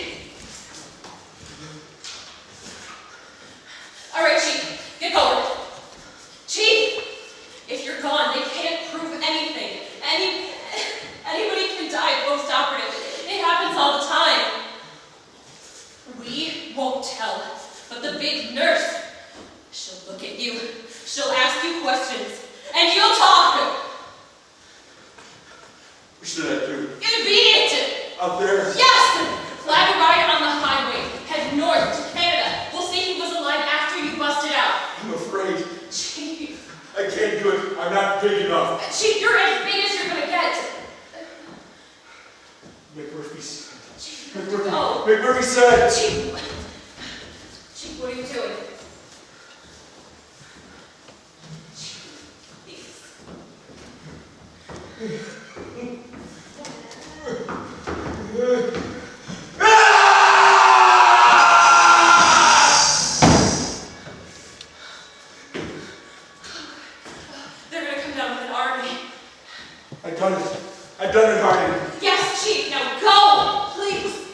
All right, Chief, get going. Chief, if you're gone, they can't prove anything. Anybody can die post-operative. It happens all the time. We won't tell, but the big nurse, she'll look at you, she'll ask you questions, and you'll talk. What should I do? Immediate! Out there? Yes! Flag a ride on the highway. Head north to Canada. We'll see he was alive after you busted out. I'm afraid. Chief. I can't do it. I'm not big enough. Chief, you're as big as you're gonna get. McMurphy said. Chief, what are you doing? Chief, please. They're gonna come down with an army. I've done it. I've done it, Harding. Yes, Chief, now go, please.